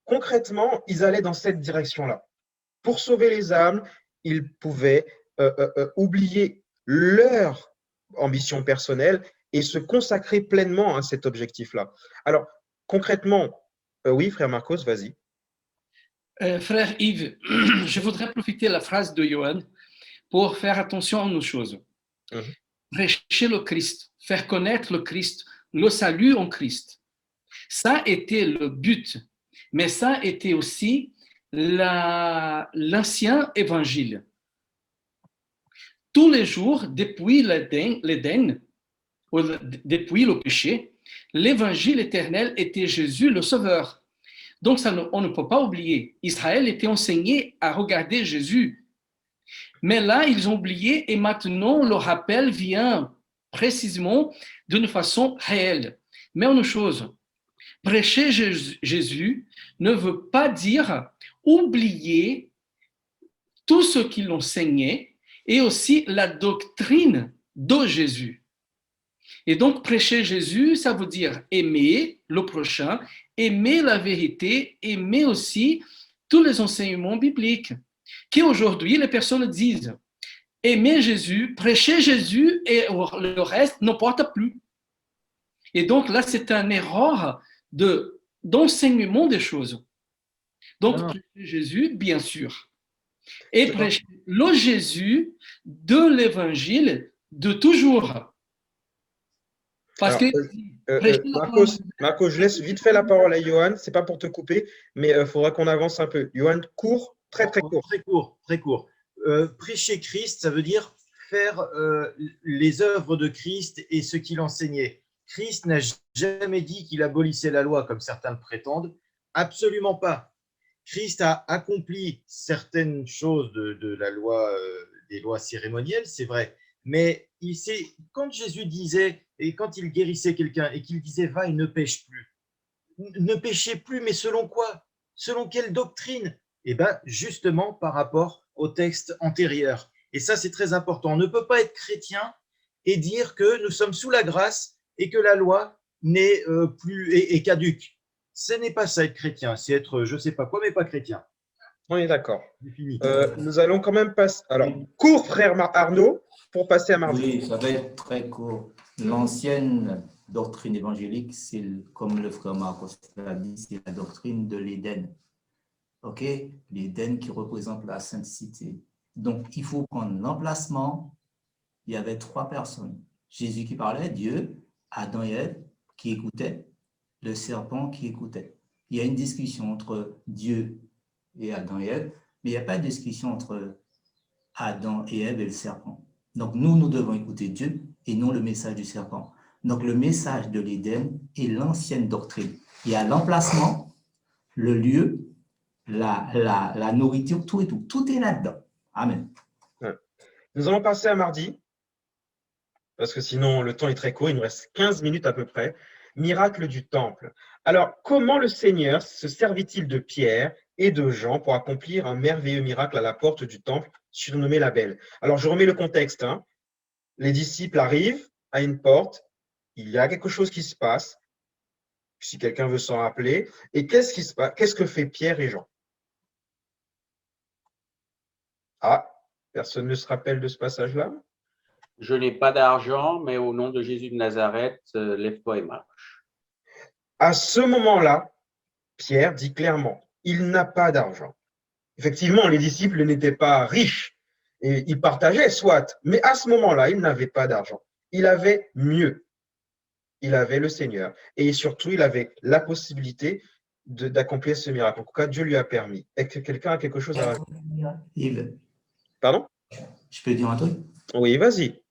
concrètement, ils allaient dans cette direction-là. Pour sauver les âmes, ils pouvaient oublier leur ambition personnelle et se consacrer pleinement à cet objectif-là. Alors, concrètement, oui, frère Marcos, vas-y. Frère Yves, je voudrais profiter de la phrase de Johan pour faire attention à une chose. Prêcher le Christ, faire connaître le Christ, le salut en Christ. Ça était le but, mais ça était aussi l'ancien évangile. Tous les jours, depuis l'Éden, depuis le péché, l'évangile éternel était Jésus le Sauveur. Donc, on ne peut pas oublier. Israël était enseigné à regarder Jésus. Mais là, ils ont oublié et maintenant, le rappel vient précisément d'une façon réelle. Mais une chose, prêcher Jésus ne veut pas dire oublier tout ce qu'il enseignait et aussi la doctrine de Jésus. Et donc, prêcher Jésus, ça veut dire aimer le prochain, aimer la vérité, aimer aussi tous les enseignements bibliques. Qu'aujourd'hui, les personnes disent aimer Jésus, prêcher Jésus et le reste n'importe plus. Et donc, là, c'est une erreur d'enseignement des choses. Donc, prêcher Jésus, bien sûr. Et prêcher le Jésus de l'évangile de toujours. Parce Marcos, je laisse vite fait la parole à Johan. Ce n'est pas pour te couper, mais il faudra qu'on avance un peu. Johan, court, très court. Très court. Prêcher Christ, ça veut dire faire les œuvres de Christ et ce qu'il enseignait. Christ n'a jamais dit qu'il abolissait la loi, comme certains le prétendent. Absolument pas. Christ a accompli certaines choses de la loi, des lois cérémonielles, c'est vrai, mais quand Jésus disait, et quand il guérissait quelqu'un et qu'il disait va et ne pêche plus, ne péchez plus, mais selon quoi? Selon quelle doctrine? Eh bien, justement par rapport au texte antérieur. Et ça, c'est très important. On ne peut pas être chrétien et dire que nous sommes sous la grâce et que la loi n'est plus est caduque. Ce n'est pas ça être chrétien, c'est être je ne sais pas quoi, mais pas chrétien. On est d'accord. Nous allons quand même passer. Alors, court, frère Arnaud, pour passer à mardi. Oui, ça va être très court. L'ancienne doctrine évangélique, c'est comme le frère Marcos l'a dit, c'est la doctrine de l'Éden. OK? L'Éden qui représente la sainte cité. Donc, il faut prendre l'emplacement. Il y avait 3 personnes. Jésus qui parlait, Dieu, Adam et Ève qui écoutaient, le serpent qui écoutait. Il y a une discussion entre Dieu et Adam et Ève, mais il n'y a pas de discussion entre Adam et Ève et le serpent. Donc, nous devons écouter Dieu et non le message du serpent. Donc, le message de l'Éden est l'ancienne doctrine. Il y a l'emplacement, le lieu, la nourriture, tout et tout. Tout est là-dedans. Amen. Ouais. Nous allons passer à mardi, parce que sinon, le temps est très court. Il nous reste 15 minutes à peu près. Miracle du temple. Alors, comment le Seigneur se servit-il de Pierre et de Jean pour accomplir un merveilleux miracle à la porte du temple, surnommé la Belle? Alors, je remets le contexte. Les disciples arrivent à une porte. Il y a quelque chose qui se passe, si quelqu'un veut s'en rappeler. Et qu'est-ce qui se passe? Qu'est-ce que fait Pierre et Jean? Ah, personne ne se rappelle de ce passage-là? Je n'ai pas d'argent, mais au nom de Jésus de Nazareth, lève-toi et marche. À ce moment-là, Pierre dit clairement, il n'a pas d'argent. Effectivement, les disciples n'étaient pas riches et ils partageaient, soit, mais à ce moment-là, il n'avait pas d'argent. Il avait mieux. Il avait le Seigneur et surtout, il avait la possibilité d'accomplir ce miracle. En tout cas, Dieu lui a permis. Est-ce que quelqu'un a quelque chose à rajouter? Yves, Pardon? je peux dire un truc? Oui, vas-y.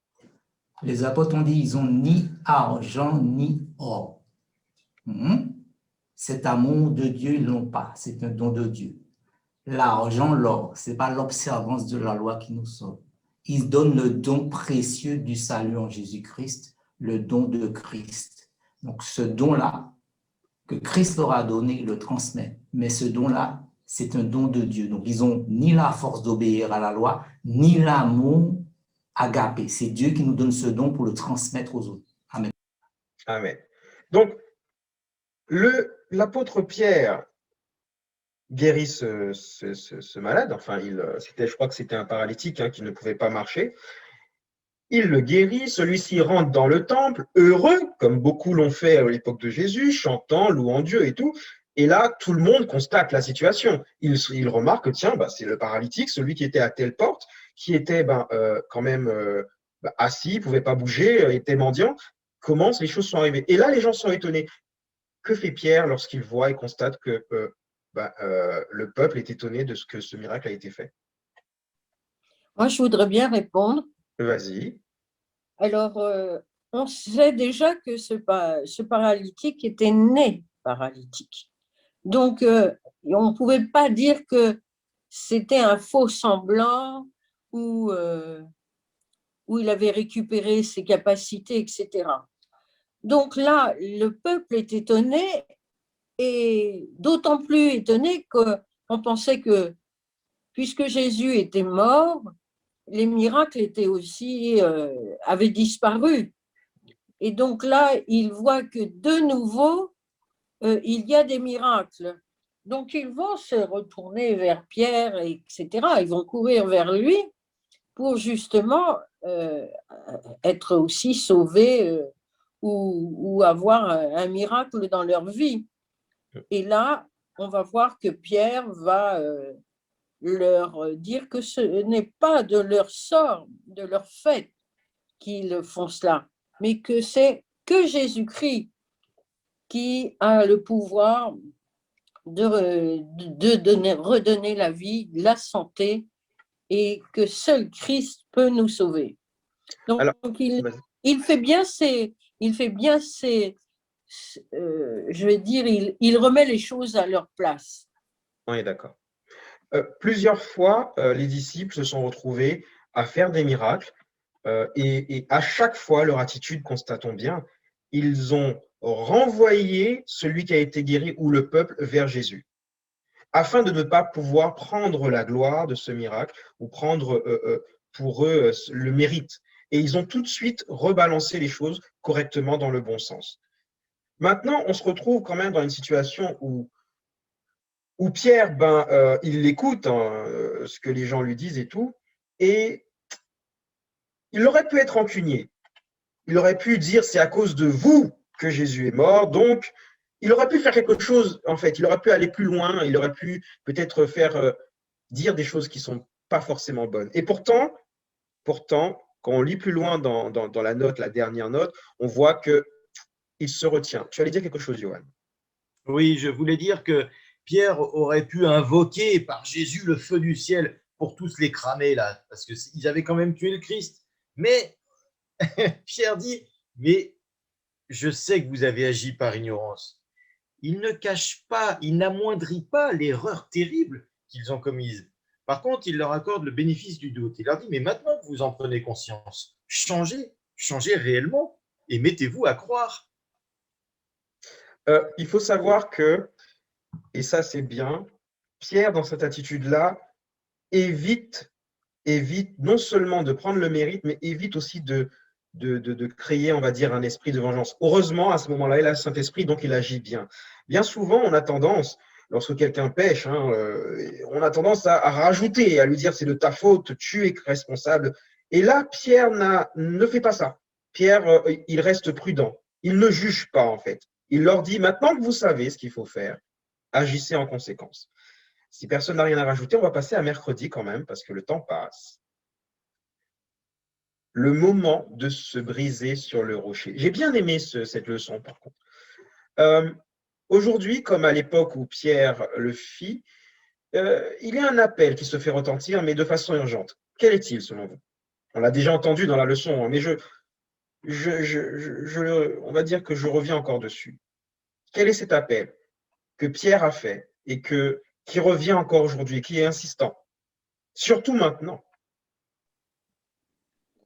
Les apôtres ont dit ils n'ont ni argent ni or. Cet amour de Dieu, ils ne l'ont pas. C'est un don de Dieu. L'argent, l'or, ce n'est pas l'observance de la loi qui nous sauve. Ils donnent le don précieux du salut en Jésus-Christ, le don de Christ. Donc, ce don-là, que Christ leur a donné, ils le transmettent. Mais ce don-là, c'est un don de Dieu. Donc, ils n'ont ni la force d'obéir à la loi, ni l'amour agapé. C'est Dieu qui nous donne ce don pour le transmettre aux autres. Amen. Amen. Donc, l'apôtre Pierre guérit ce malade. Enfin, je crois que c'était un paralytique qui ne pouvait pas marcher. Il le guérit, celui-ci rentre dans le temple, heureux, comme beaucoup l'ont fait à l'époque de Jésus, chantant, louant Dieu et tout. Et là, tout le monde constate la situation. Il remarque, tiens, c'est le paralytique, celui qui était à telle porte, qui était quand même assis, ne pouvait pas bouger, était mendiant. Comment ces choses sont arrivées? Et là, les gens sont étonnés. Que fait Pierre lorsqu'il voit et constate que le peuple est étonné de ce que ce miracle a été fait? Moi, je voudrais bien répondre. Vas-y. Alors, on sait déjà que ce paralytique était né paralytique. Donc, on ne pouvait pas dire que c'était un faux semblant où il avait récupéré ses capacités, etc. Donc là, le peuple est étonné et d'autant plus étonné qu'on pensait que, puisque Jésus était mort, les miracles avaient disparu. Et donc là, il voit que de nouveau, il y a des miracles. Donc, ils vont se retourner vers Pierre, etc. Ils vont courir vers lui pour justement être aussi sauvés ou avoir un miracle dans leur vie. Et là, on va voir que Pierre va leur dire que ce n'est pas de leur sort, de leur fait qu'ils font cela, mais que c'est que Jésus-Christ qui a le pouvoir de redonner la vie, la santé, et que seul Christ peut nous sauver. Donc, il fait bien je vais dire, il remet les choses à leur place. On est d'accord. Plusieurs fois, les disciples se sont retrouvés à faire des miracles Et à chaque fois, leur attitude, constatons bien, ils ont renvoyé celui qui a été guéri ou le peuple vers Jésus, afin de ne pas pouvoir prendre la gloire de ce miracle ou prendre pour eux le mérite. Et ils ont tout de suite rebalancé les choses correctement dans le bon sens. Maintenant, on se retrouve quand même dans une situation où Pierre, il écoute ce que les gens lui disent et tout, et il aurait pu être rancunier. Il aurait pu dire c'est à cause de vous que Jésus est mort, donc il aurait pu faire quelque chose, en fait, il aurait pu aller plus loin, il aurait pu peut-être faire dire des choses qui ne sont pas forcément bonnes. Et pourtant, quand on lit plus loin dans la note, la dernière note, on voit qu'il se retient. Tu allais dire quelque chose, Johan? Oui, je voulais dire que Pierre aurait pu invoquer par Jésus le feu du ciel pour tous les cramer là, parce qu'ils avaient quand même tué le Christ. Mais Pierre dit, mais je sais que vous avez agi par ignorance. Il ne cache pas, il n'amoindrit pas l'erreur terrible qu'ils ont commise. Par contre, il leur accorde le bénéfice du doute. Il leur dit, mais maintenant que vous en prenez conscience, changez réellement et mettez-vous à croire. Il faut savoir que, et ça c'est bien, Pierre, dans cette attitude-là, évite non seulement de prendre le mérite, mais évite aussi de créer, on va dire, un esprit de vengeance. Heureusement, à ce moment-là, il a le Saint-Esprit, donc il agit bien. Bien souvent, on a tendance, lorsque quelqu'un pêche, on a tendance à rajouter, à lui dire c'est de ta faute, tu es responsable. Et là, Pierre ne fait pas ça. Pierre, il reste prudent. Il ne juge pas, en fait. Il leur dit, maintenant que vous savez ce qu'il faut faire, agissez en conséquence. Si personne n'a rien à rajouter, on va passer à mercredi quand même, parce que le temps passe. Le moment de se briser sur le rocher. J'ai bien aimé cette leçon, par contre. Aujourd'hui, comme à l'époque où Pierre le fit, il y a un appel qui se fait retentir, mais de façon urgente. Quel est-il, selon vous? On l'a déjà entendu dans la leçon, mais on va dire que je reviens encore dessus. Quel est cet appel que Pierre a fait et qui revient encore aujourd'hui, qui est insistant, surtout maintenant?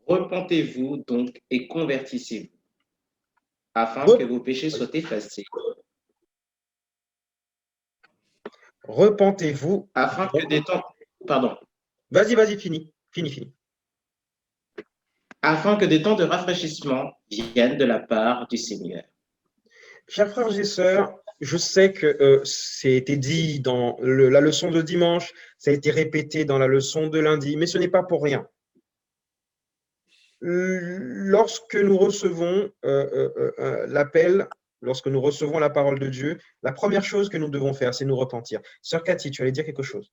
Repentez-vous donc et convertissez-vous, afin que vos péchés soient effacés. Repentez-vous. Afin que des temps… Pardon. Vas-y, fini. Afin que des temps de rafraîchissement viennent de la part du Seigneur. Chers frères et sœurs, je sais que c'était dit dans la leçon de dimanche, ça a été répété dans la leçon de lundi, mais ce n'est pas pour rien. Lorsque nous recevons l'appel, lorsque nous recevons la parole de Dieu, la première chose que nous devons faire, c'est nous repentir. Sœur Cathy, tu allais dire quelque chose?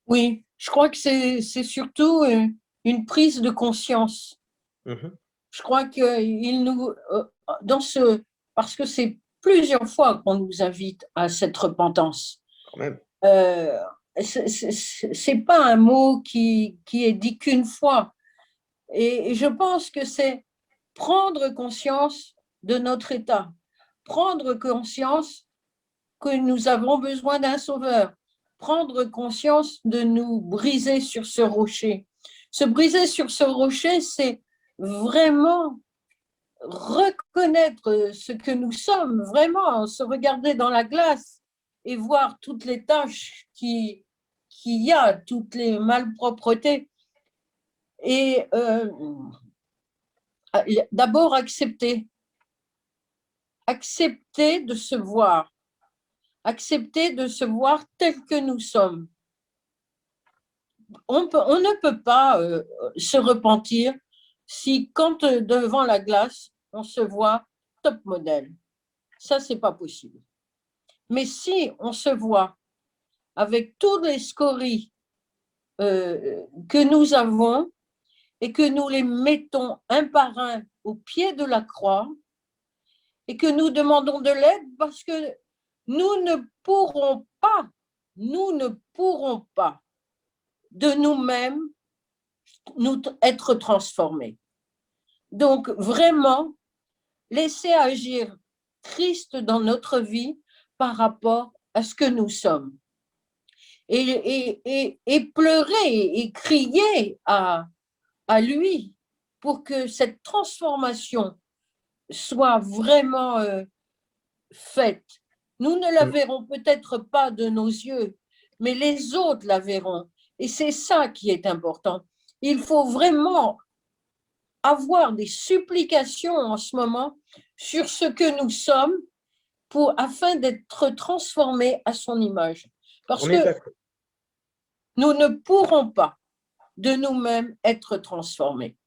Oui, je crois que c'est surtout une prise de conscience. Je crois qu'il nous, parce que c'est plusieurs fois qu'on nous invite à cette repentance. Quand même. C'est pas un mot qui est dit qu'une fois. Et je pense que c'est prendre conscience de notre état, prendre conscience que nous avons besoin d'un sauveur, prendre conscience de nous briser sur ce rocher. Se briser sur ce rocher, c'est vraiment reconnaître ce que nous sommes, vraiment se regarder dans la glace et voir toutes les taches qu'il y a, toutes les malpropretés. Et d'abord accepter de se voir, accepter de se voir tel que nous sommes. On ne peut pas se repentir si quand devant la glace, on se voit top modèle. Ça, c'est pas possible. Mais si on se voit avec tous les scories que nous avons et que nous les mettons un par un au pied de la croix et que nous demandons de l'aide parce que nous ne pourrons pas de nous-mêmes être transformés. Donc, vraiment, laisser agir Christ dans notre vie par rapport à ce que nous sommes. Et pleurer et crier à lui pour que cette transformation soit vraiment faite. Nous ne la verrons peut-être pas de nos yeux, mais les autres la verront. Et c'est ça qui est important. Il faut vraiment avoir des supplications en ce moment sur ce que nous sommes afin d'être transformés à son image. Parce que nous ne pourrons pas de nous-mêmes être transformés.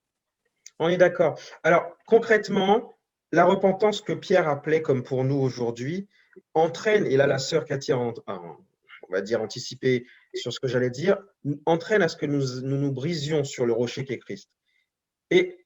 On est d'accord. Alors, concrètement, la repentance que Pierre appelait comme pour nous aujourd'hui entraîne, et là la sœur Cathy a, on va dire, anticipé sur ce que j'allais dire, entraîne à ce que nous brisions sur le rocher qu'est Christ. Et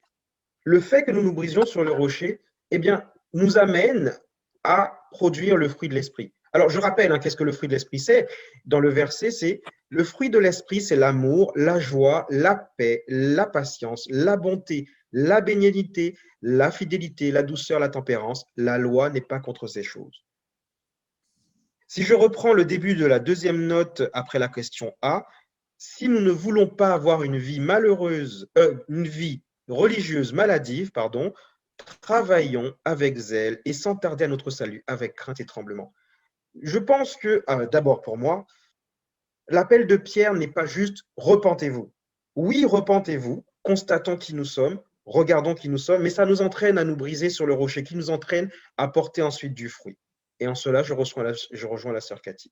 le fait que nous nous brisions sur le rocher, eh bien, nous amène à produire le fruit de l'esprit. Alors, je rappelle, qu'est-ce que le fruit de l'esprit c'est? Dans le verset, c'est le fruit de l'esprit, c'est l'amour, la joie, la paix, la patience, la bonté, la bénignité, la fidélité, la douceur, la tempérance. La loi n'est pas contre ces choses. Si je reprends le début de la deuxième note après la question A, si nous ne voulons pas avoir une vie malheureuse, une vie religieuse maladive, travaillons avec zèle et sans tarder à notre salut, avec crainte et tremblement. Je pense que, d'abord pour moi, l'appel de Pierre n'est pas juste « repentez-vous ». Oui, repentez-vous, constatons qui nous sommes, regardons qui nous sommes, mais ça nous entraîne à nous briser sur le rocher, qui nous entraîne à porter ensuite du fruit. Et en cela, je rejoins la sœur Cathy.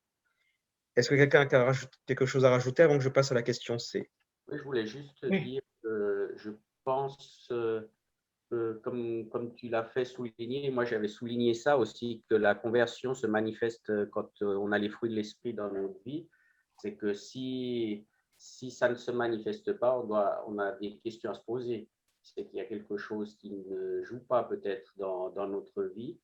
Est-ce que quelqu'un a quelque chose à rajouter avant que je passe à la question C? Oui, je voulais juste dire que je pense, comme tu l'as fait souligner, moi j'avais souligné ça aussi, que la conversion se manifeste quand on a les fruits de l'esprit dans notre vie. C'est que si ça ne se manifeste pas, on a des questions à se poser. C'est qu'il y a quelque chose qui ne joue pas peut-être dans notre vie.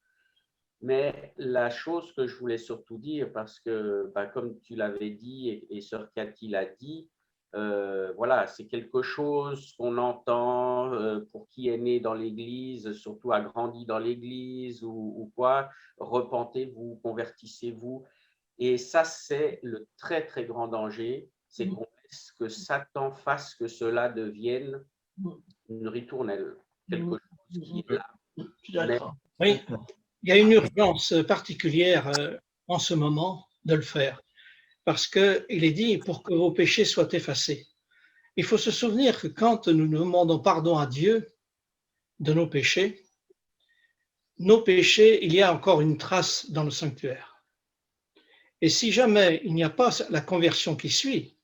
Mais la chose que je voulais surtout dire, parce que comme tu l'avais dit et sœur Cathy l'a dit, voilà, c'est quelque chose qu'on entend pour qui est né dans l'Église, surtout a grandi dans l'Église ou quoi, repentez-vous, convertissez-vous. Et ça, c'est le très, très grand danger, c'est qu'on laisse que Satan fasse que cela devienne une ritournelle, quelque chose qui est là. Oui, il y a une urgence particulière en ce moment de le faire, parce qu'il est dit pour que vos péchés soient effacés. Il faut se souvenir que quand nous demandons pardon à Dieu de nos péchés, il y a encore une trace dans le sanctuaire. Et si jamais il n'y a pas la conversion qui suit,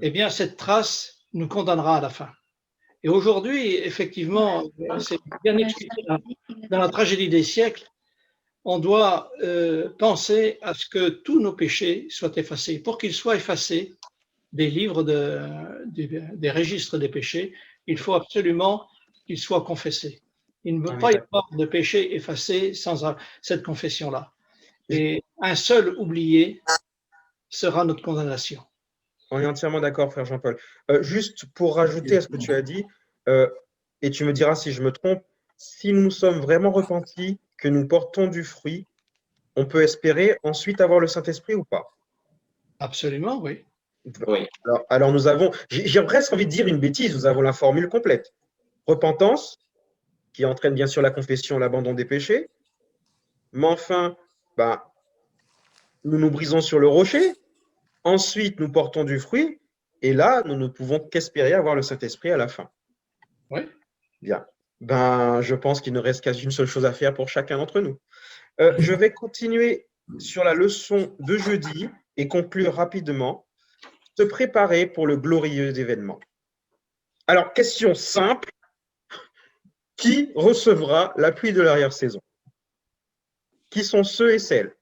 eh bien cette trace nous condamnera à la fin. Et aujourd'hui, effectivement, c'est bien expliqué dans la tragédie des siècles, on doit penser à ce que tous nos péchés soient effacés. Pour qu'ils soient effacés des livres, des registres des péchés, il faut absolument qu'ils soient confessés. Il ne peut pas y avoir de péché effacé sans cette confession-là. Et un seul oublié sera notre condamnation. On est entièrement d'accord, frère Jean-Paul. Juste pour rajouter à ce que tu as dit, et tu me diras si je me trompe, si nous sommes vraiment repentis, que nous portons du fruit, on peut espérer ensuite avoir le Saint-Esprit ou pas? Absolument, oui. Oui. Alors nous avons, j'ai presque envie de dire une bêtise, nous avons la formule complète. Repentance, qui entraîne bien sûr la confession, l'abandon des péchés, mais enfin, nous nous brisons sur le rocher, ensuite nous portons du fruit, et là, nous ne pouvons qu'espérer avoir le Saint-Esprit à la fin. Oui. Bien. Je pense qu'il ne reste qu'une seule chose à faire pour chacun d'entre nous. Je vais continuer sur la leçon de jeudi et conclure rapidement. Se préparer pour le glorieux événement. Alors, question simple. Qui recevra la pluie de l'arrière-saison? Qui sont ceux et celles?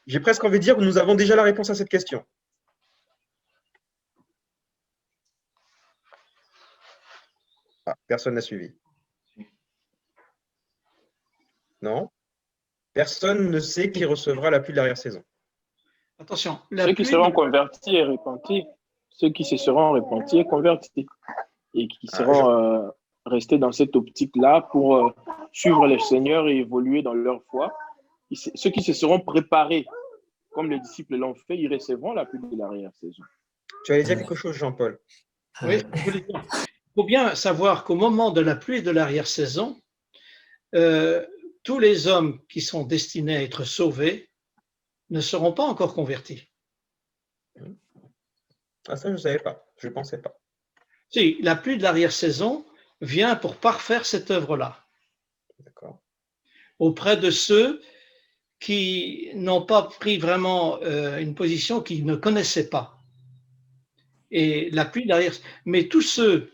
J'ai presque envie de dire que nous avons déjà la réponse à cette question. Personne n'a suivi. Non? Personne ne sait qui recevra la pluie de l'arrière-saison. Attention. Ceux qui seront convertis et repentis. Ceux qui se seront repentis et convertis. Et qui seront restés dans cette optique-là pour suivre le Seigneur et évoluer dans leur foi. Ceux qui se seront préparés, comme les disciples l'ont fait, ils recevront la pluie de l'arrière-saison. Tu allais dire quelque chose, Jean-Paul? Oui, faut bien savoir qu'au moment de la pluie et de l'arrière-saison, tous les hommes qui sont destinés à être sauvés ne seront pas encore convertis. Ah, ça, je ne savais pas. Je ne pensais pas. Si, la pluie de l'arrière-saison vient pour parfaire cette œuvre-là. D'accord. Auprès de ceux qui n'ont pas pris vraiment une position qu'ils ne connaissaient pas. Et la pluie de l'arrière, mais tous ceux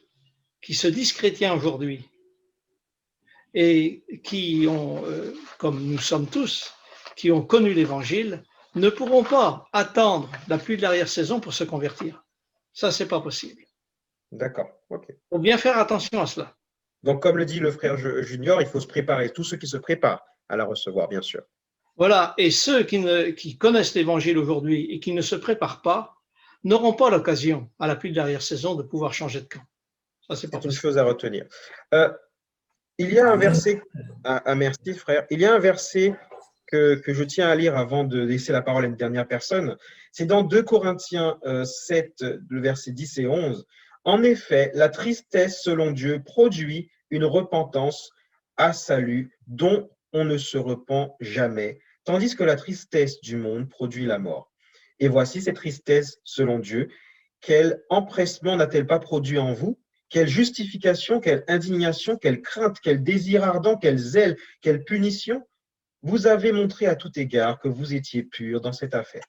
qui se disent chrétiens aujourd'hui et qui ont, comme nous sommes tous, qui ont connu l'Évangile, ne pourront pas attendre la pluie de l'arrière-saison pour se convertir. Ça, c'est pas possible. D'accord, ok. Il faut bien faire attention à cela. Donc, comme le dit le frère Junior, il faut se préparer. Tous ceux qui se préparent à la recevoir, bien sûr. Voilà, et ceux qui connaissent l'Évangile aujourd'hui et qui ne se préparent pas n'auront pas l'occasion, à la pluie de l'arrière-saison, de pouvoir changer de camp. Ça, c'est pas une possible. chose à retenir. Il y a un verset, merci frère, il y a un verset que je tiens à lire avant de laisser la parole à une dernière personne. C'est dans 2 Corinthiens 7, le verset 10 et 11. En effet, la tristesse selon Dieu produit une repentance à salut dont on ne se repent jamais, tandis que la tristesse du monde produit la mort. Et voici cette tristesse selon Dieu. Quel empressement n'a-t-elle pas produit en vous? Quelle justification, quelle indignation, quelle crainte, quel désir ardent, quel zèle, quelle punition? Vous avez montré à tout égard que vous étiez purs dans cette affaire.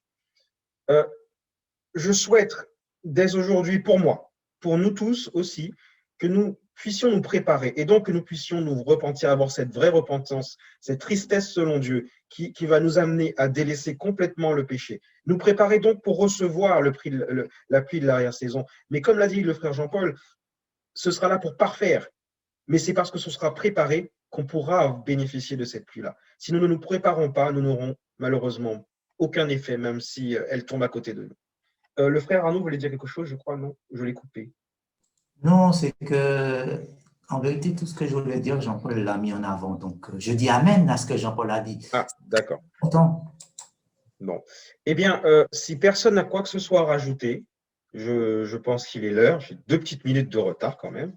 Je souhaite dès aujourd'hui pour moi, pour nous tous aussi, que nous puissions nous préparer et donc que nous puissions nous repentir, avoir cette vraie repentance, cette tristesse selon Dieu qui va nous amener à délaisser complètement le péché. Nous préparer donc pour recevoir la pluie de l'arrière-saison. Mais comme l'a dit le frère Jean-Paul, ce sera là pour parfaire. Mais c'est parce que ce sera préparé qu'on pourra bénéficier de cette pluie-là. Si nous ne nous préparons pas, nous n'aurons malheureusement aucun effet, même si elle tombe à côté de nous. Le frère Arnaud voulait dire quelque chose, je crois, non? Je l'ai coupé. Non, c'est que, en vérité, tout ce que je voulais dire, Jean-Paul l'a mis en avant. Donc, je dis amen à ce que Jean-Paul a dit. Ah, d'accord. Content. Bon. Eh bien, si personne n'a quoi que ce soit à rajouter, je pense qu'il est l'heure. J'ai 2 petites minutes de retard quand même.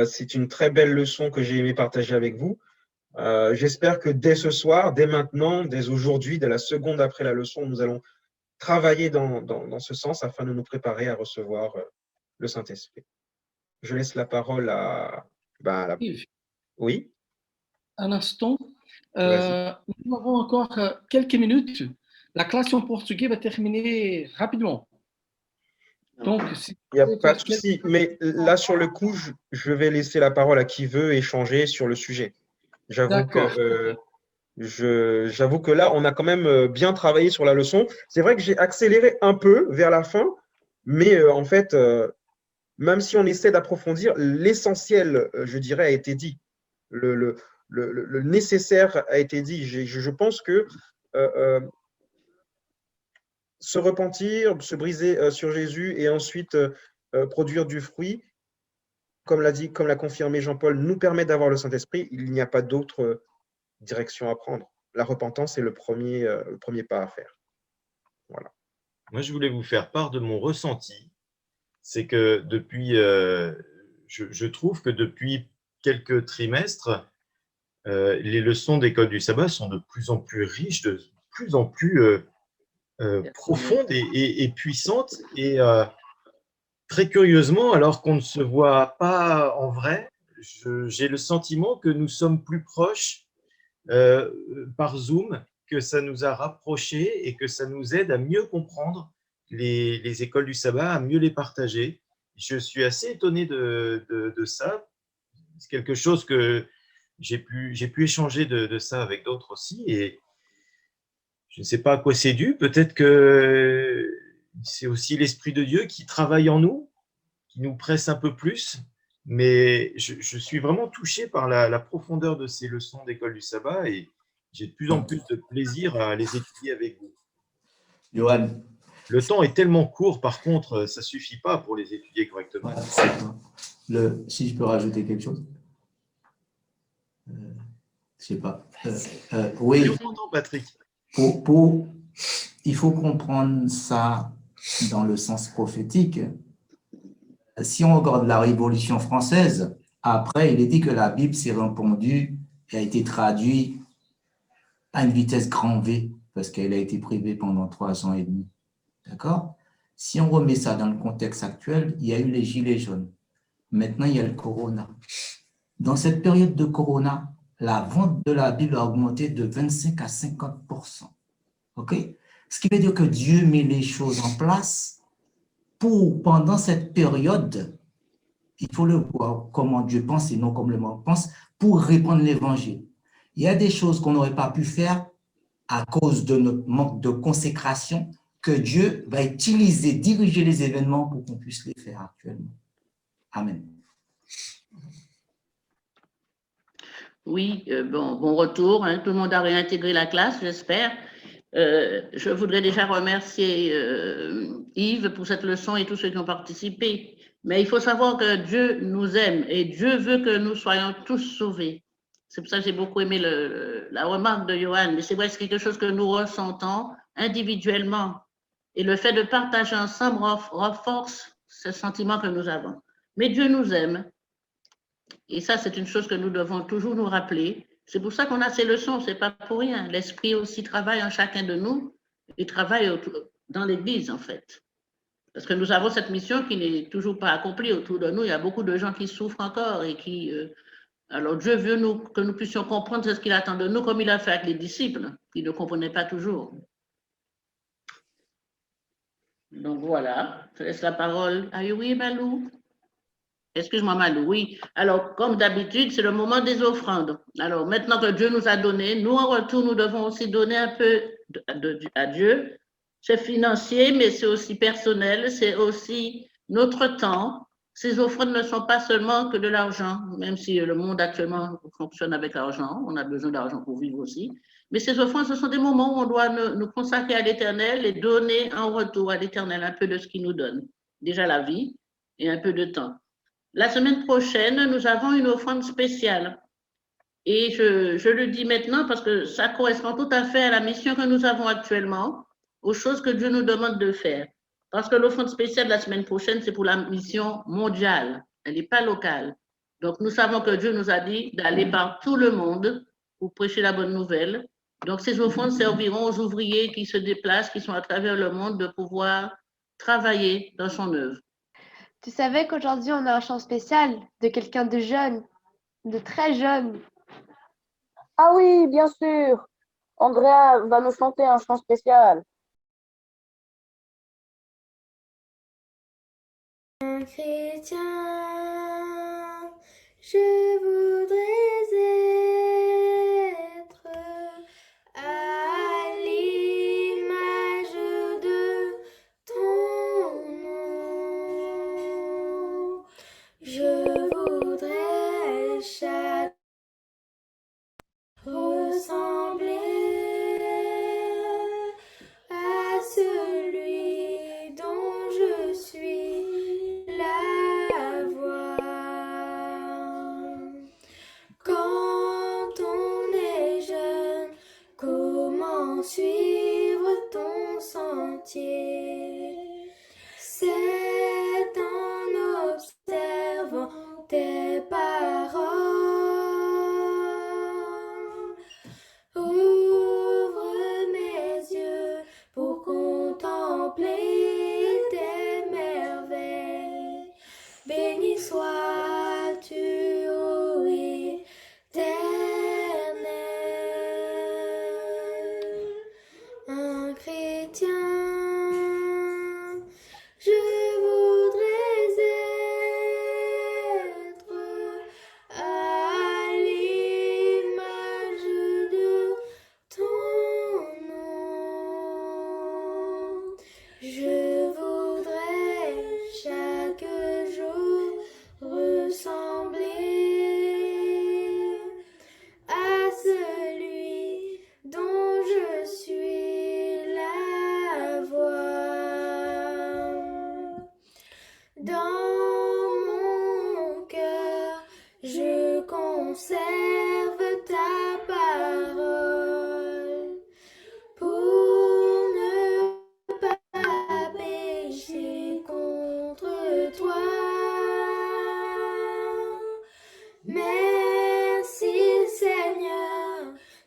C'est une très belle leçon que j'ai aimé partager avec vous. J'espère que dès ce soir, dès maintenant, dès aujourd'hui, dès la seconde après la leçon, nous allons travailler dans ce sens afin de nous préparer à recevoir le Saint-Esprit. Je laisse la parole à… Yves. Oui. Un instant. Nous avons encore quelques minutes. La classe en portugais va terminer rapidement. Donc, il n'y a pas de souci, mais là, sur le coup, je vais laisser la parole à qui veut échanger sur le sujet. J'avoue que là, on a quand même bien travaillé sur la leçon. C'est vrai que j'ai accéléré un peu vers la fin, mais en fait, même si on essaie d'approfondir, l'essentiel, je dirais, a été dit. Le nécessaire a été dit. Je pense que se repentir, se briser sur Jésus et ensuite produire du fruit, comme l'a confirmé Jean-Paul, nous permet d'avoir le Saint-Esprit. Il n'y a pas d'autre direction à prendre. La repentance est le premier pas à faire. Voilà. Moi, je voulais vous faire part de mon ressenti. C'est que depuis, je trouve que depuis quelques trimestres, les leçons d'école du sabbat sont de plus en plus riches, de plus en plus profonde et puissante. Et très curieusement, alors qu'on ne se voit pas en vrai, j'ai le sentiment que nous sommes plus proches par Zoom, que ça nous a rapprochés et que ça nous aide à mieux comprendre les écoles du sabbat, à mieux les partager. Je suis assez étonné de ça. C'est quelque chose que j'ai pu échanger de ça avec d'autres aussi. Et je ne sais pas à quoi c'est dû. Peut-être que c'est aussi l'Esprit de Dieu qui travaille en nous, qui nous presse un peu plus. Mais je suis vraiment touché par la profondeur de ces leçons d'école du sabbat et j'ai de plus en plus de plaisir à les étudier avec vous. Johan. Le temps est tellement court, par contre, ça ne suffit pas pour les étudier correctement. Si je peux rajouter quelque chose. Je ne sais pas. Oui. Je t'entends, Patrick. Il faut comprendre ça dans le sens prophétique. si on regarde la Révolution française, après, il est dit que la Bible s'est répandue et a été traduite à une vitesse grand V, parce qu'elle a été privée pendant 3 ans et demi. D'accord? Si on remet ça dans le contexte actuel, il y a eu les gilets jaunes. Maintenant, il y a le corona. Dans cette période de corona, la vente de la Bible a augmenté de 25 à 50%. OK? Ce qui veut dire que Dieu met les choses en place pour, pendant cette période, il faut le voir comment Dieu pense et non comme le monde pense, pour répandre l'évangile. Il y a des choses qu'on n'aurait pas pu faire à cause de notre manque de consécration, que Dieu va utiliser, diriger les événements pour qu'on puisse les faire actuellement. Amen. Oui, bon retour. Hein. Tout le monde a réintégré la classe, j'espère. Je voudrais déjà remercier Yves pour cette leçon et tous ceux qui ont participé. Mais il faut savoir que Dieu nous aime et Dieu veut que nous soyons tous sauvés. C'est pour ça que j'ai beaucoup aimé la remarque de Johan. Mais c'est vrai, c'est quelque chose que nous ressentons individuellement. Et le fait de partager ensemble renforce ce sentiment que nous avons. Mais Dieu nous aime. Et ça, c'est une chose que nous devons toujours nous rappeler. C'est pour ça qu'on a ces leçons, c'est pas pour rien. L'Esprit aussi travaille en chacun de nous et travaille dans l'Église, en fait. Parce que nous avons cette mission qui n'est toujours pas accomplie autour de nous. Il y a beaucoup de gens qui souffrent encore et qui... alors Dieu veut que nous puissions comprendre ce qu'il attend de nous, comme il a fait avec les disciples, qui ne comprenaient pas toujours. Donc voilà, je laisse la parole à oui, Malou. Excuse-moi, Malou, oui. Alors, comme d'habitude, c'est le moment des offrandes. Alors, maintenant que Dieu nous a donné, nous, en retour, nous devons aussi donner un peu à Dieu. C'est financier, mais c'est aussi personnel, c'est aussi notre temps. Ces offrandes ne sont pas seulement que de l'argent, même si le monde actuellement fonctionne avec l'argent, on a besoin d'argent pour vivre aussi. Mais ces offrandes, ce sont des moments où on doit nous consacrer à l'Éternel et donner en retour à l'Éternel un peu de ce qu'il nous donne. Déjà la vie et un peu de temps. La semaine prochaine, nous avons une offrande spéciale. Et je le dis maintenant parce que ça correspond tout à fait à la mission que nous avons actuellement, aux choses que Dieu nous demande de faire. Parce que l'offrande spéciale de la semaine prochaine, c'est pour la mission mondiale. Elle n'est pas locale. Donc, nous savons que Dieu nous a dit d'aller par tout le monde pour prêcher la bonne nouvelle. Donc, ces offrandes serviront aux ouvriers qui se déplacent, qui sont à travers le monde, de pouvoir travailler dans son œuvre. Tu savais qu'aujourd'hui, on a un chant spécial de quelqu'un de jeune, de très jeune. Ah oui, bien sûr. Andrea va nous chanter un chant spécial. Un chrétien, je voudrais être à l'image de ton nom. Je voudrais chaque ressembler à celui dont je suis la voix.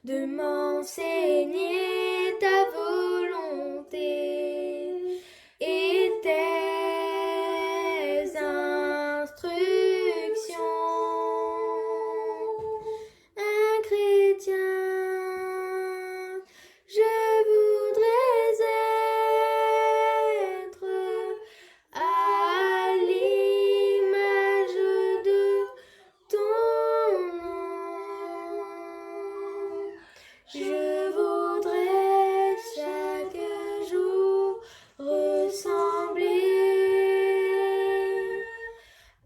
de m'enseigner ta volonté et tes instructions. Un chrétien, je voudrais être à l'image de ton nom. Je voudrais chaque jour ressembler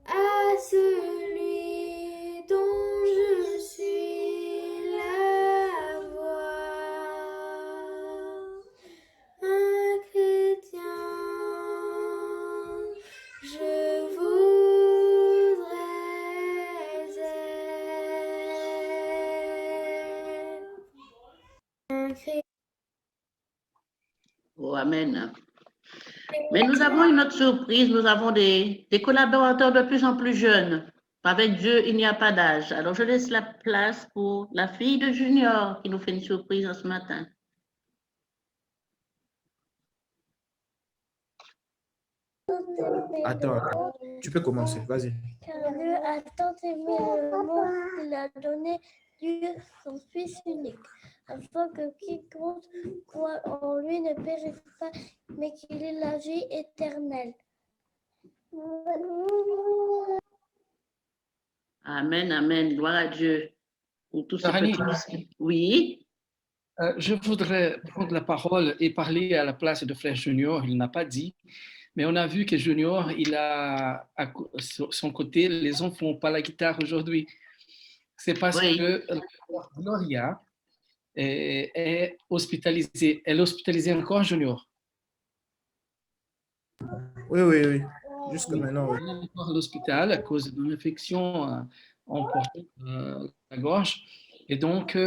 à celui dont je suis la voix. Un chrétien, je voudrais être. Un chrétien. Oh, amen. Mais nous avons une autre surprise. Nous avons des collaborateurs de plus en plus jeunes. Avec Dieu, il n'y a pas d'âge. Alors, je laisse la place pour la fille de Junior qui nous fait une surprise en ce matin. Attends, tu peux commencer, vas-y. Car Dieu a tant aimé le monde qu'il a donné Dieu son Fils unique, afin que quiconque croit en lui ne périsse pas, mais qu'il ait la vie éternelle. Amen, amen. Gloire à Dieu pour tous ces Sarani, petits. Oui. Je voudrais prendre la parole et parler à la place de Frère Junior. Il n'a pas dit, mais on a vu que Junior, il a à son côté, les enfants font pas la guitare aujourd'hui. C'est parce que Gloria est hospitalisée. Elle est hospitalisée encore, Junior? Oui, oui, oui. Jusqu'à maintenant, oui. Elle est encore à l'hôpital à cause d'une infection emportant la gorge. Et donc,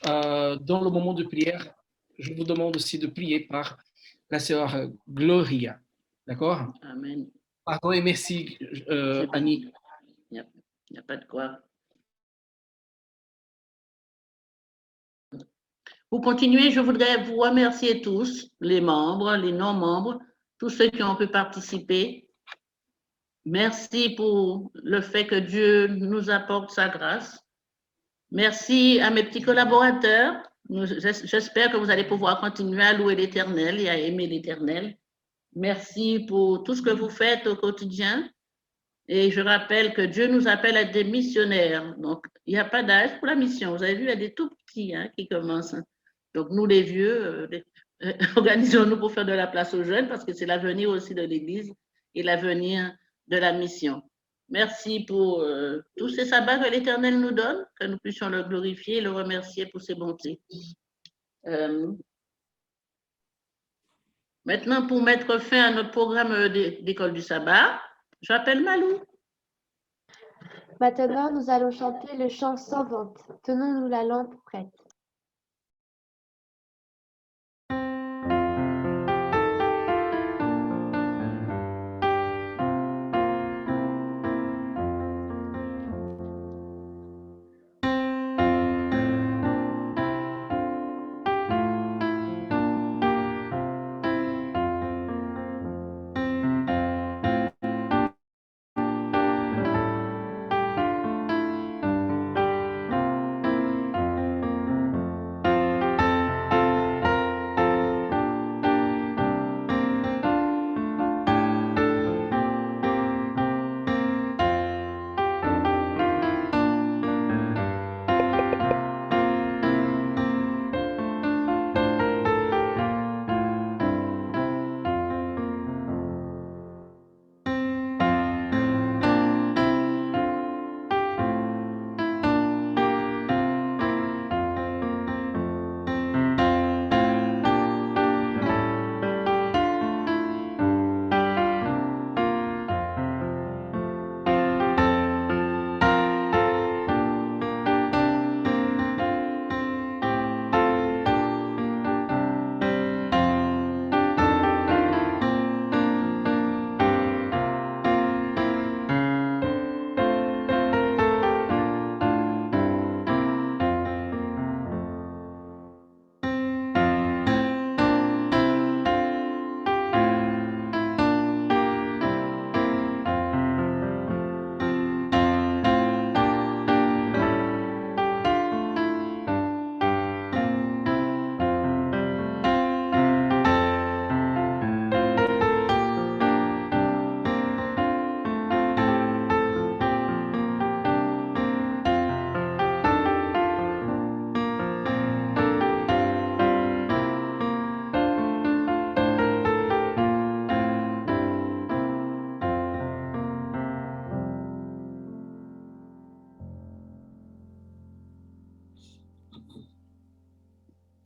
dans le moment de prière, je vous demande aussi de prier par la sœur Gloria. D'accord? Amen. Pardon et merci, Annie. Il n'y a pas de quoi. Pour continuer, je voudrais vous remercier tous, les membres, les non-membres, tous ceux qui ont pu participer. Merci pour le fait que Dieu nous apporte sa grâce. Merci à mes petits collaborateurs. J'espère que vous allez pouvoir continuer à louer l'Éternel et à aimer l'Éternel. Merci pour tout ce que vous faites au quotidien. Et je rappelle que Dieu nous appelle à des missionnaires. Donc, il n'y a pas d'âge pour la mission. Vous avez vu, il y a des tout petits qui commencent. Donc, nous, les vieux, organisons-nous pour faire de la place aux jeunes parce que c'est l'avenir aussi de l'Église et l'avenir de la mission. Merci pour tous ces sabbats que l'Éternel nous donne, que nous puissions le glorifier et le remercier pour ses bontés. Maintenant, pour mettre fin à notre programme d'école du sabbat, j'appelle Malou. Maintenant, nous allons chanter le chant sans vente. Tenons-nous la lampe prête.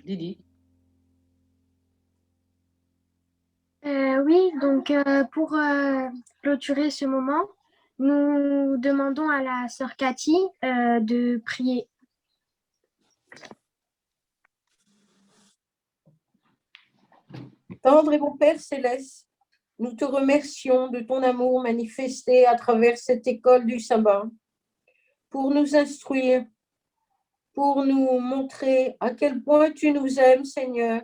Didi. Oui, donc pour clôturer ce moment, nous demandons à la sœur Cathy de prier. Tendre et bon Père céleste, nous te remercions de ton amour manifesté à travers cette école du sabbat pour nous instruire, pour nous montrer à quel point tu nous aimes, Seigneur,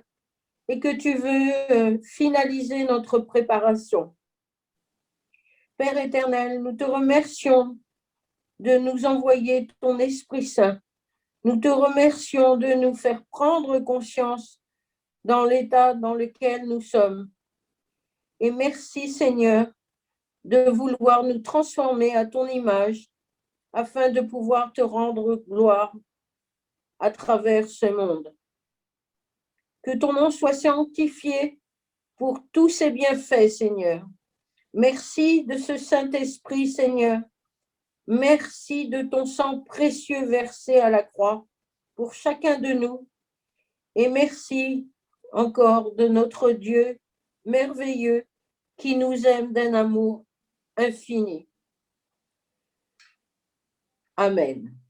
et que tu veux finaliser notre préparation. Père éternel, nous te remercions de nous envoyer ton Esprit Saint. Nous te remercions de nous faire prendre conscience dans l'état dans lequel nous sommes. Et merci, Seigneur, de vouloir nous transformer à ton image afin de pouvoir te rendre gloire à travers ce monde. Que ton nom soit sanctifié pour tous ces bienfaits, Seigneur. Merci de ce Saint-Esprit, Seigneur. Merci de ton sang précieux versé à la croix pour chacun de nous. Et merci encore de notre Dieu merveilleux qui nous aime d'un amour infini. Amen.